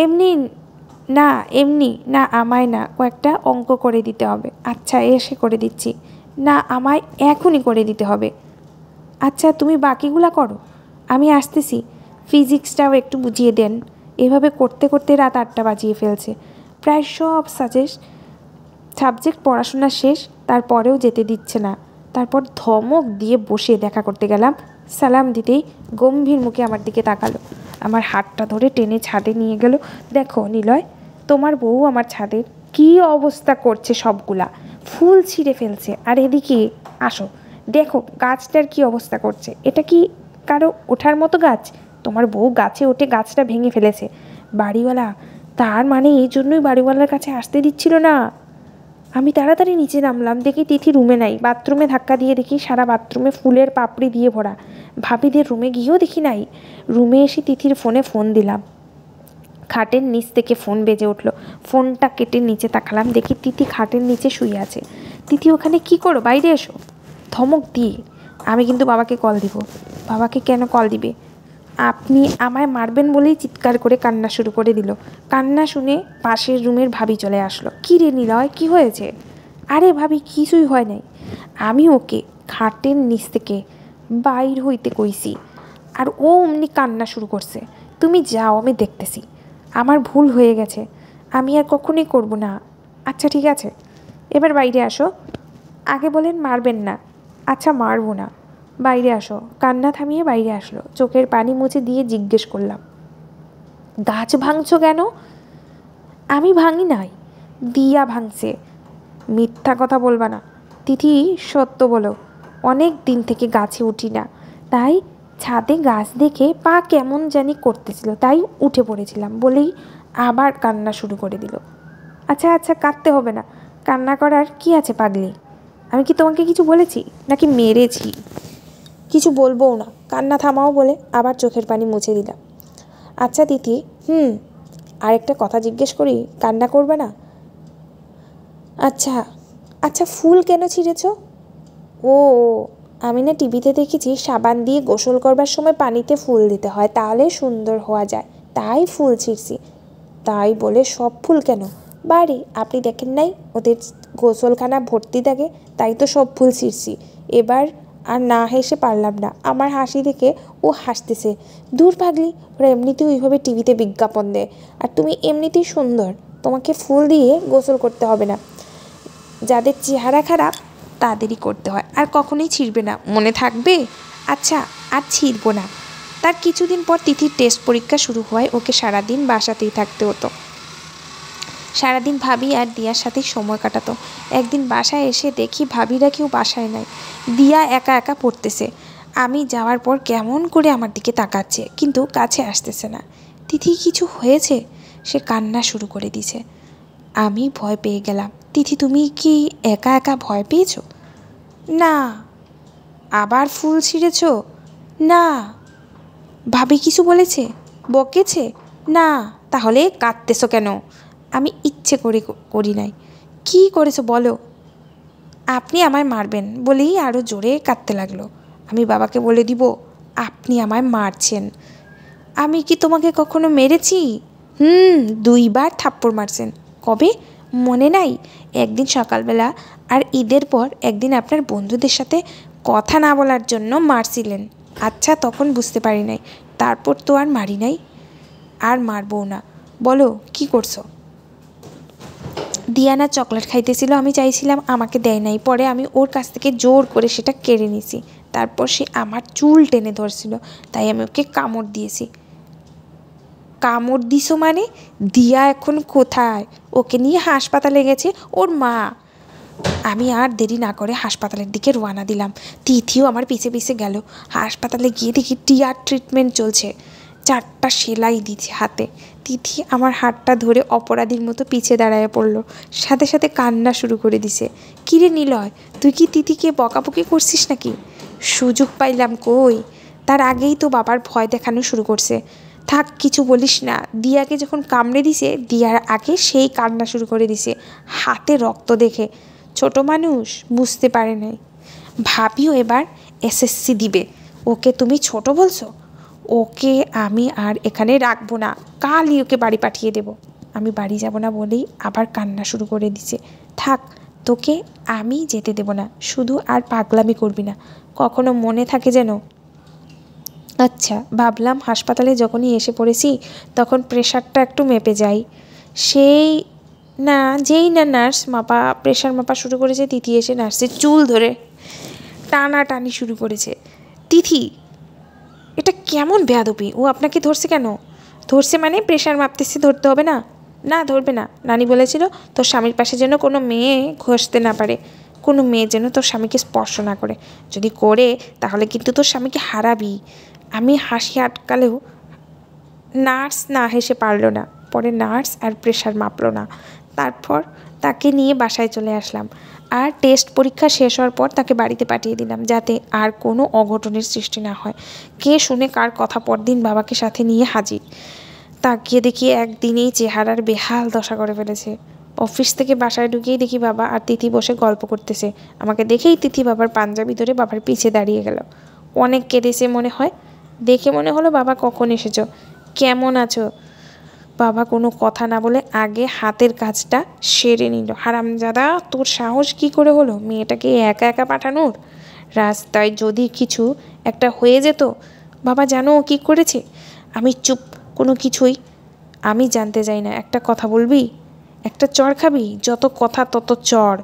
এমনি না, আমায় না, কয়েকটা অঙ্ক করে দিতে হবে। আচ্ছা, এসে করে দিচ্ছি। না, আমায় এখনই করে দিতে হবে। আচ্ছা, তুমি বাকিগুলা করো, আমি আসতেছি। ফিজিক্সটাও একটু বুঝিয়ে দেন। এভাবে করতে করতে রাত 8টা বাজিয়ে ফেলছে। প্রায় সব সাবজেক্ট পড়াশোনা শেষ, তারপরেও যেতে দিচ্ছে না। তারপর ধমক দিয়ে বসে দেখা করতে গেলাম। সালাম দিতেই গম্ভীর মুখে আমার দিকে তাকালো। আমার হাতটা ধরে টেনে ছাদে নিয়ে গেল। দেখো নিলয়, তোমার বউ আমার ছাদের কী অবস্থা করছে, সবগুলা ফুল ছিঁড়ে ফেলছে। আর এদিকে আসো, দেখো গাছটার কি অবস্থা করছে। এটা কি কারো ওঠার মতো গাছ? তোমার বউ গাছে ওঠে গাছটা ভেঙে ফেলেছে। বাড়িওয়ালা, তার মানে এই জন্যই বাড়িওয়ালার কাছে আসতে দিচ্ছিল না। আমি তাড়াতাড়ি নিচে নামলাম। দেখি তিথি রুমে নাই। বাথরুমে ধাক্কা দিয়ে দেখি সারা বাথরুমে ফুলের পাপড়ি দিয়ে ভরা। ভাবিদের রুমে গিয়েও দেখি নাই। রুমে এসে তিথির ফোন দিলাম। খাটের নিচ থেকে ফোন বেজে উঠল। ফোনটা কেটে নিচে তাকালাম। দেখি তিথি খাটের নিচে শুয়ে আছে। তিথি, ওখানে কি করো? বাইরে এসো। ধমক দিয়ে। আমি কিন্তু বাবাকে কল দিব। বাবাকে কেন কল দিবে? আপনি আমায় মারবেন বলেই চিৎকার করে কান্না শুরু করে দিল। কান্না শুনে পাশের রুমের ভাবি চলে আসলো। কী রে নিলয়, কী হয়েছে? আরে ভাবি, কিছুই হয় নাই। আমি ওকে খাটের নিচ থেকে বাইর হইতে কইছি, আর ও অমনি কান্না শুরু করছে। তুমি যাও, আমি দেখতেছি। আমার ভুল হয়ে গেছে, আমি আর কখনোই করব না। আচ্ছা ঠিক আছে, এবার বাইরে আসো। আগে বলেন মারবেন না। আচ্ছা মারবো না, বাইরে আসো। কান্না থামিয়ে বাইরে আসলো। চোখের পানি মুছে দিয়ে জিজ্ঞেস করলাম, গাছ ভাঙছো কেন? আমি ভাঙি নাই, দিয়া ভাঙছে। মিথ্যা কথা বলবা না। তিথি, সত্য বলো। অনেক দিন থেকে গাছে উঠি না, তাই ছাদে গাছ দেখে পা কেমন জানি করতেছিল, তাই উঠে পড়েছিলাম বলেই আবার কান্না শুরু করে দিল। আচ্ছা আচ্ছা, কাঁদতে হবে না। কান্না করার কি আছে পাগলি? আমি কি তোমাকে কিছু বলেছি নাকি মেরেছি? কিছু বলবোও না। কান্না থামাও বলে আবার চোখের পানি মুছে দিলাম। আচ্ছা তিথি, আরেকটা কথা জিজ্ঞেস করি, কান্না করবে না? আচ্ছা আচ্ছা, ফুল কেন ছিঁড়েছ? ও, আমি না টিভিতে দেখেছি সাবান দিয়ে গোসল করবার সময় পানিতে ফুল দিতে হয়, তাহলে সুন্দর হওয়া যায়, তাই ফুল ছিঁড়ছি। তাই বলে সব ফুল কেন? বাড়ি আপনি দেখেন নাই ওদের গোসলখানা ভর্তি থাকে, তাই তো সব ফুল ছিঁড়ছি। এবার আর না হেসে পারলাম না। আমার হাসি দেখে ও হাসতেছে। দূর পাগলি, ওরা এমনিতেই ওইভাবে টিভিতে বিজ্ঞাপন দেয়, আর তুমি এমনিতেই সুন্দর, তোমাকে ফুল দিয়ে গোসল করতে হবে না, যাদের চেহারা খারাপ তাদেরই করতে হয়। আর কখনোই ছিঁড়বে না, মনে থাকবে? আচ্ছা, আর ছিঁড়বো না। তার কিছুদিন পর তিথির টেস্ট পরীক্ষা শুরু হওয়ায় ওকে সারাদিন বাসাতেই থাকতে হতো। সারাদিন ভাবি আর দিয়ার সাথেই সময় কাটাতো। একদিন বাসায় এসে দেখি ভাবিরা কেউ বাসায় নাই, দিয়া একা একা পড়তেছে। আমি যাওয়ার পর কেমন করে আমার দিকে তাকাচ্ছে, কিন্তু কাছে আসতেছে না। তিথি কিছু হয়েছে? সে কান্না শুরু করে দিছে। আমি ভয় পেয়ে গেলাম। তিথি, তুমি কি একা একা ভয় পেয়েছো? না। আবার ফুল ছিঁড়েছ? না। ভাবি কিছু বলেছে, বকেছে? না। তাহলে কাঁদতেছো কেন? আমি ইচ্ছে করে করি নাই। কি করেছো বলো? আপনি আমায় মারবেন বলেই আরও জোরে কাঁদতে লাগলো। আমি বাবাকে বলে দিব আপনি আমায় মারছেন? আমি কি তোমাকে কখনো মেরেছি? 2বার থাপ্পড় মারছেন। কবে মনে নাই? একদিন সকালবেলা, আর ঈদের পর একদিন আপনার বন্ধুদের সাথে কথা না বলার জন্য মারছিলেন। আচ্ছা, তখন বুঝতে পারি নাই, তারপর তো আর মারি নাই, আর মারবো না। বলো কি করছো? দিয়ানা চকলেট খাইতেছিল, আমি চাইছিলাম, আমাকে দেয় নাই। পরে আমি ওর কাছ থেকে জোর করে সেটা কেড়ে নিছি। তারপর সে আমার চুল টেনে ধরছিল, তাই আমি ওকে কামড় দিয়েছি। কামড় দিছো মানে? দিয়া এখন কোথায়? ওকে নিয়ে হাসপাতালে গেছে ওর মা। আমি আর দেরি না করে হাসপাতালের দিকে রওনা দিলাম। তিথিও আমার পিছে পিছে গেল। হাসপাতালে গিয়ে দেখি টিয়ার ট্রিটমেন্ট চলছে, 4টা সেলাই দিচ্ছে হাতে। তিথি আমার হাতটা ধরে অপরাধীর মতো পিছে দাঁড়ায় পড়ল, সাথে সাথে কান্না শুরু করে দিছে। কিরে নিলয়, তুই কি তিথিকে বকাবকি করছিস নাকি? সুযোগ পাইলাম কই, তার আগেই তো বাবার ভয় দেখানো শুরু করছে। থাক, কিছু বলিস না। দিয়াকে যখন কামড়ে দিছে, দিয়ার আগে সেই কান্না শুরু করে দিছে, হাতে রক্ত দেখে। ছোট মানুষ বুঝতে পারে নাই। ভাবিও এবার এসএসসি দিবে, ওকে তুমি ছোট বলছো? ওকে আমি আর এখানে রাখবো না, কালই ওকে বাড়ি পাঠিয়ে দেব। আমি বাড়ি যাব না বলেই আবার কান্না শুরু করে দিছে। থাক, তোকে আমি যেতে দেব না, শুধু আর পাগলামি করবি না, কখনো মনে থাকে যেন। আচ্ছা, ভাবলাম হাসপাতালে যখনই এসে পড়েছি তখন প্রেশারটা একটু মেপে যাই। যেই না নার্স প্রেশার মাপা শুরু করেছে, তিথি এসে নার্সের চুল ধরে টানাটানি শুরু করেছে। তিথি, এটা কেমন বেয়াদবি? ও আপনাকে ধরছে কেন? ধরছে মানে প্রেশার মাপতেছে, ধরতে হবে না? না, ধরবে না। নানি বলেছিল তোর স্বামীর পাশে যেন কোনো মেয়ে ঘষতে না পারে, কোনো মেয়ে যেন তোর স্বামীকে স্পর্শ না করে। যদি করে তাহলে কিন্তু তোর স্বামীকে হারাবি। আমি হাসি আটকালেও নার্স না হেসে পারল না। পরে নার্স আর প্রেশার মাপল না। তারপর তাকে নিয়ে বাসায় চলে আসলাম, আর টেস্ট পরীক্ষা শেষ হওয়ার পর তাকে বাড়িতে পাঠিয়ে দিলাম, যাতে আর কোনো অঘটনের সৃষ্টি না হয়। কে শুনে কার কথা, পরদিন বাবাকে সাথে নিয়ে হাজির। তাকিয়ে দেখি একদিনেই চেহারার বেহাল দশা করে ফেলেছে। অফিস থেকে বাসায় ঢুকেই দেখি বাবা আর তিথি বসে গল্প করতেছে। আমাকে দেখেই তিথি বাবার পাঞ্জাবি ধরে বাবার পিছে দাঁড়িয়ে গেল। অনেক কেঁদেছে মনে হয়। দেখে মনে হলো বাবা কখন এসেছো, কেমন আছো? বাবা কোনো কথা না বলে আগে হাতের কাজটা সেরে নিল। হারামজাদা, তোর সাহস কি করে হলো মেয়েটাকে একা একা পাঠানোর? রাস্তায় যদি কিছু একটা হয়ে যেত? বাবা জানো ও কী করেছে? আমি চুপ, কোনো কিছুই আমি জানতে চাই না। একটা কথা বলবি? একটা চড় খাবি? যত কথা তত চড়।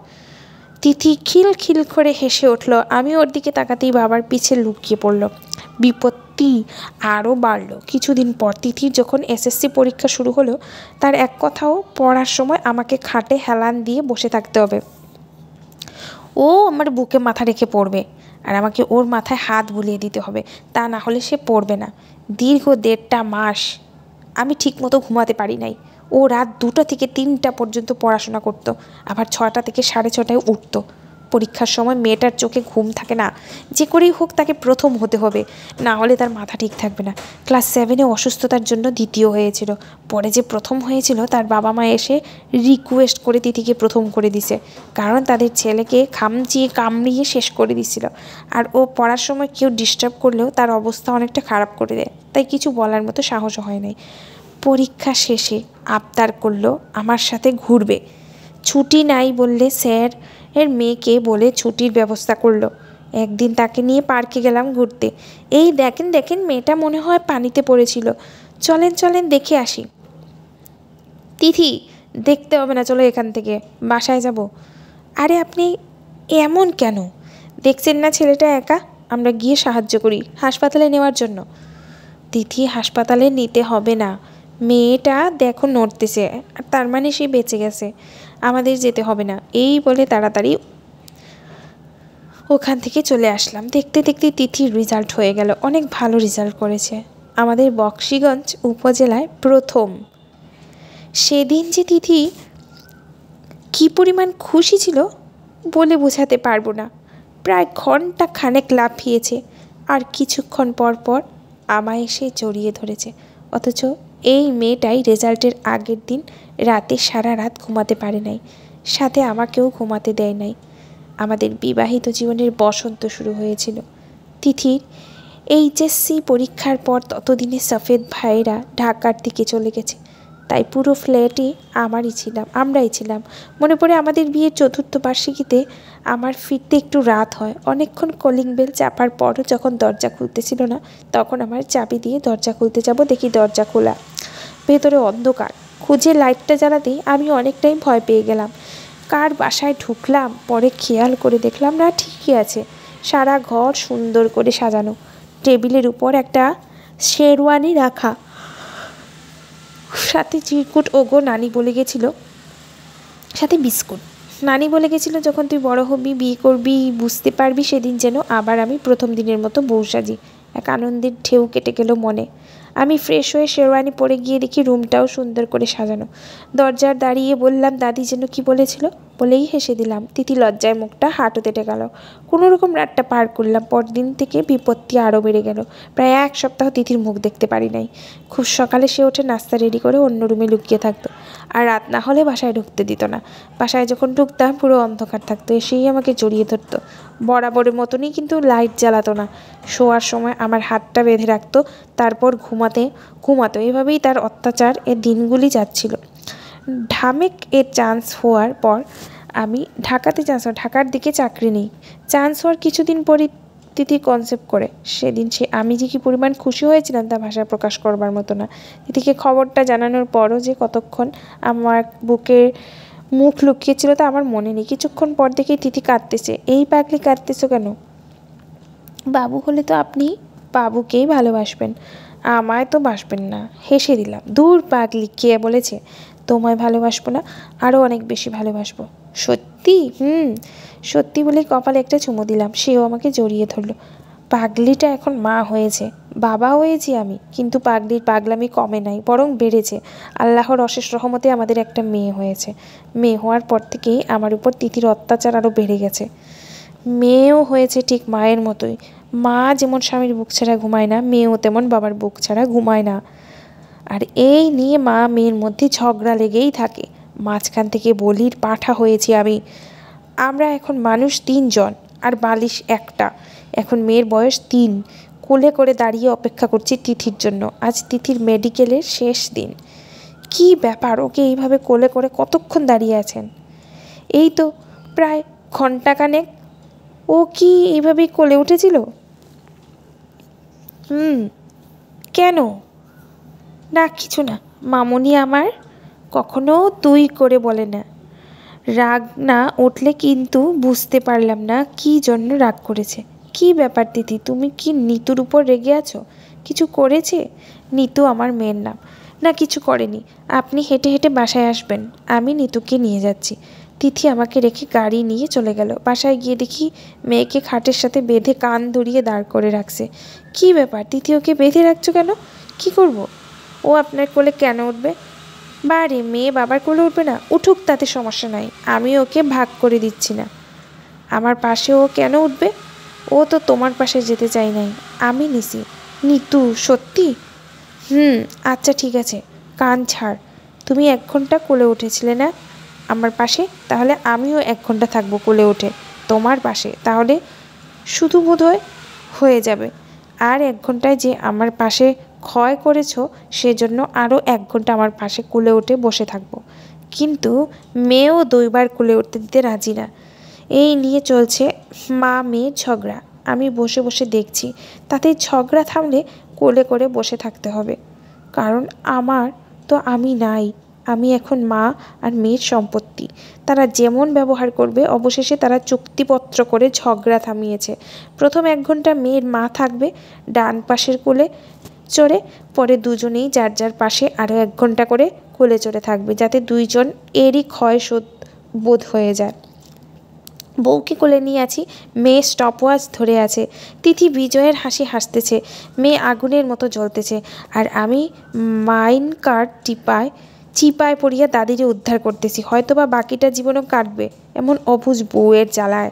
তিথি খিল খিল করে হেসে উঠল। আমি ওর দিকে তাকাতেই বাবার পিছে লুকিয়ে পড়ল। বিপত্তি আরও বাড়ল। কিছুদিন পর তিথির যখন এসএসসি পরীক্ষা শুরু হলো, তার এক কথাও পড়ার সময় আমাকে খাটে হেলান দিয়ে বসে থাকতে হবে। ও আমার বুকে মাথা রেখে পড়বে, আর আমাকে ওর মাথায় হাত বুলিয়ে দিতে হবে, তা না হলে সে পড়বে না। দীর্ঘ 1.5 মাস আমি ঠিকমতো ঘুমাতে পারি নাই। ও রাত 2টা থেকে 3টা পর্যন্ত পড়াশোনা করতো, আবার 6টা থেকে 6:30টায় উঠতো। পরীক্ষার সময় মেয়েটার চোখে ঘুম থাকে না। যে করেই হোক তাকে প্রথম হতে হবে, না হলে তার মাথা ঠিক থাকবে না। ক্লাস 7-এ অসুস্থতার জন্য দ্বিতীয় হয়েছিল। পরে যে প্রথম হয়েছিল তার বাবা মা এসে রিকোয়েস্ট করে তিথিকে প্রথম করে দিছে, কারণ তাদের ছেলেকে খামচিয়ে কামড়িয়ে শেষ করে দিছিল। আর ও পড়ার সময় কেউ ডিস্টার্ব করলেও তার অবস্থা অনেকটা খারাপ করে দেয়, তাই কিছু বলার মতো সাহসও হয় নাই। পরীক্ষা শেষে আবদার করলো আমার সাথে ঘুরবে। ছুটি নাই বললে স্যার এর মেয়েকে বলে ছুটির ব্যবস্থা করলো। একদিন তাকে নিয়ে পার্কে গেলাম ঘুরতে। এই দেখেন দেখেন, মেয়েটা মনে হয় পানিতে পড়েছিল, চলেন চলেন দেখে আসি। তিথি, দেখতে হবে না, চলো এখান থেকে, বাসায় যাব। আরে আপনি এমন কেন? দেখছেন না ছেলেটা একা, আমরা গিয়ে সাহায্য করি হাসপাতালে নেওয়ার জন্য। তিথি, হাসপাতালে নিতে হবে না, মেয়েটা দেখো নড়তেছে, আর তার মানে সে বেঁচে গেছে, আমাদের যেতে হবে না। এই বলে তাড়াতাড়ি ওখান থেকে চলে আসলাম। দেখতে দেখতে তিথির রেজাল্ট হয়ে গেল, অনেক ভালো রেজাল্ট করেছে, আমাদের বকশীগঞ্জ উপজেলায় প্রথম। সেদিন যে তিথি কী পরিমাণ খুশি ছিল বলে বোঝাতে পারবো না। প্রায় ঘন্টা খানেক লাফিয়েছে, আর কিছুক্ষণ পর পর আমায় এসে জড়িয়ে ধরেছে। অথচ এই মেয়েটাই রেজাল্টের আগের দিন রাতে সারা রাত ঘুমাতে পারে নাই, সাথে আমাকেও ঘুমাতে দেয় নাই। আমাদের বিবাহিত জীবনের বসন্ত শুরু হয়েছিল। তিথির এইচএসসি পরীক্ষার পর ততদিনে সফেদ ভাইরা ঢাকার দিকে চলে গেছে, তাই পুরো ফ্ল্যাটে আমরাই ছিলাম। মনে পড়ে আমাদের বিয়ের ৪র্থ বার্ষিকীতে আমার ফিরতে একটু রাত হয়। অনেকক্ষণ কলিং বেল চাপার পরও যখন দরজা খুলতেছিল না, তখন আমার চাবি দিয়ে দরজা খুলতে যাব, দেখি দরজা খোলা, ভেতরে অন্ধকার। খুঁজে লাইটটা জ্বালাতেই আমি অনেকটাই ভয় পেয়ে গেলাম। কার বাসায় ঢুকলাম, পরে খেয়াল করে দেখলাম না, ঠিকই আছে, সারা ঘর সুন্দর করে সাজানো, টেবিলের উপর একটা শেরওয়ানি রাখা, সাথে চিরকুট। ওগো, নানি বলে গেছিল, সাথে বিস্কুট। নানি বলে গেছিল, যখন তুই বড় হবি, বিয়ে করবি, বুঝতে পারবি, সেদিন যেন আবার আমি প্রথম দিনের মতো বউ সাজি। এক আনন্দের ঢেউ কেটে গেল মনে। আমি ফ্রেশ হয়ে শেরওয়ানি পরে গিয়ে দেখি রুমটাও সুন্দর করে সাজানো। দরজার দাঁড়িয়ে বললাম, দাদি যেন কি বলেছিল, বলেই হেসে দিলাম। তিথি লজ্জায় মুখটা হাঁটুতে টেকালো। কোনোরকম রাতটা পার করলাম। পরদিন থেকে বিপত্তি আরও বেড়ে গেল। প্রায় 1 সপ্তাহ তিথির মুখ দেখতে পারি নাই। খুব সকালে সে ওঠে, নাস্তা রেডি করে অন্য রুমে লুকিয়ে থাকতো, আর রাত না হলে বাসায় ঢুকতে দিত না। বাসায় যখন ঢুকতাম পুরো অন্ধকার থাকতো, এসেই আমাকে জড়িয়ে ধরতো। বরাবরের মতনই কিন্তু লাইট জ্বালাতো না। শোয়ার সময় আমার হাতটা বেঁধে রাখতো, তারপর ঘুমাতো। এভাবেই তার অত্যাচার দিনগুলি যাচ্ছিল। ঢামেক চান্স হওয়ার পর আমি ঢাকার দিকে চাকরি নিই। চান্স হওয়ার কিছুদিন পরই তিথি কনসেপ্ট করে। সেদিন আমি যে কী পরিমাণ খুশি হয়েছিলাম তা ভাষায় প্রকাশ করবার মতো না। তিথিকে খবরটা জানানোর পরও যে কতক্ষণ আমার বুকের মুখ লুকিয়েছিল তা আমার মনে নেই। কিছুক্ষণ পর দেখেই তিথি কাঁদতেছে। এই পাগলি, কাঁদতেছো কেন? বাবু হলে তো আপনি বাবুকেই ভালোবাসবেন, আমায় তো বাসবেন না। হেসে দিলাম। দূর পাগলি, কে বলেছে তোমায় ভালোবাসবো না? আরও অনেক বেশি ভালোবাসবো। সত্যি? সত্যি বলেই কপালে একটা চুমু দিলাম। সেও আমাকে জড়িয়ে ধরলো। পাগলিটা এখন মা হয়েছে, বাবা হয়েছি আমি, কিন্তু পাগলির পাগলামি কমে নাই, বরং বেড়েছে। আল্লাহর অশেষ রহমতে আমাদের একটা মেয়ে হয়েছে। মেয়ে হওয়ার পর থেকেই আমার উপর তিথির অত্যাচার আরও বেড়ে গেছে। মেয়েও হয়েছে ঠিক মায়ের মতোই। মা যেমন স্বামীর বুক ছাড়া ঘুমায় না, মেয়েও তেমন বাবার বুক ছাড়া ঘুমায় না। আর এই নিয়ে মা মেয়ের মধ্যে ঝগড়া লেগেই থাকে। মাঝখান থেকে বলির পাঁঠা হয়েছি আমি। আমরা এখন মানুষ 3 জন, আর বালিশ একটা। এখন মেয়ের বয়স 3, কোলে করে দাঁড়িয়ে অপেক্ষা করছি তিথির জন্য। আজ তিথির মেডিকেলের শেষ দিন। কি ব্যাপার, ওকে এইভাবে কোলে করে কতক্ষণ দাঁড়িয়ে আছেন? এই তো প্রায় ঘণ্টাখানেক। ও কি এইভাবেই কোলে উঠেছিল? কেন? না, কিছু না। মামুনি আমার কখনো তুই করে বলে না। রাগ না উঠলে কিন্তু বুঝতে পারলাম না কী জন্য রাগ করেছে। কি ব্যাপার তিথি, তুমি কি নিতুর উপর রেগে আছো? কিছু করেছে? নিতু আমার মেয়ের নাম। না, কিছু করেনি। আপনি হেঁটে হেঁটে বাসায় আসবেন, আমি নিতুকে নিয়ে যাচ্ছি। তিথি আমাকে রেখে গাড়ি নিয়ে চলে গেল। বাসায় গিয়ে দেখি মেয়েকে খাটের সাথে বেঁধে কান ধরিয়ে দাঁড় করে রাখছে। কি ব্যাপার তিথি, ওকে বেঁধে রাখছো কেন? কি করব? ও আপনার কোলে কেন উঠবে? বারে, মেয়ে বাবার কোলে উঠবে না? উঠুক, তাতে সমস্যা নাই, আমি ওকে ভাগ করে দিচ্ছি না। আমার পাশে ও কেন উঠবে? ও তো তোমার পাশে যেতে চাই নাই, আমি নিছি। নিতু, সত্যি? আচ্ছা ঠিক আছে, কান ছাড়। তুমি 1 ঘন্টা কোলে উঠেছিলে না আমার পাশে, তাহলে আমিও 1 ঘন্টা থাকবো কোলে উঠে তোমার পাশে, তাহলে শুধু বোধহয় হয়ে যাবে। আর 1 ঘন্টায় যে আমার পাশে ক্ষয় করেছো, সেজন্য আরও 1 ঘন্টা আমার পাশে কোলে উঠে বসে থাকবো। কিন্তু মেয়েও 2 বার কোলে উঠতে দিতে রাজি না। এই নিয়ে চলছে মা মেয়ের ঝগড়া। আমি বসে বসে দেখছি, তাতে ঝগড়া থামলে কোলে করে বসে থাকতে হবে, কারণ আমার তো আমি নাই। আমি এখন মা আর মেয়ের সম্পত্তি। তারা যেমন ব্যবহার করবে, অবশেষে তারা চুক্তিপত্র করে ঝগড়া থামিয়েছে। প্রথম 1 ঘন্টা মেয়ের মা থাকবে ডান পাশের কোলে চড়ে, পরে দুজনেই যার যার পাশে আরও 1 ঘন্টা করে কোলে চড়ে থাকবে, যাতে দুইজন এরই ক্ষয় শোধ বোধ হয়ে যায়। বউকে কোলে নিয়ে আছি, মেয়ে স্টপওয়াচ ধরে আছে। তিথি বিজয়ের হাসি হাসতেছে, মেয়ে আগুনের মতো জ্বলতেছে, আর আমি মাইন কার্ড চিপায় পড়িয়া দাদিরে উদ্ধার করতেছি। হয়তোবা বাকিটা জীবনও কাটবে এমন অবুঝ বউয়ের জ্বালায়।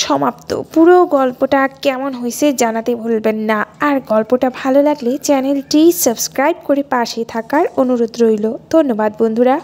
সমাপ্ত। পুরো গল্পটা কেমন হয়েছে জানাতে ভুলবেন না, আর গল্পটা ভালো লাগলে চ্যানেলটি সাবস্ক্রাইব করে পাশে থাকার অনুরোধ রইল। ধন্যবাদ বন্ধুরা।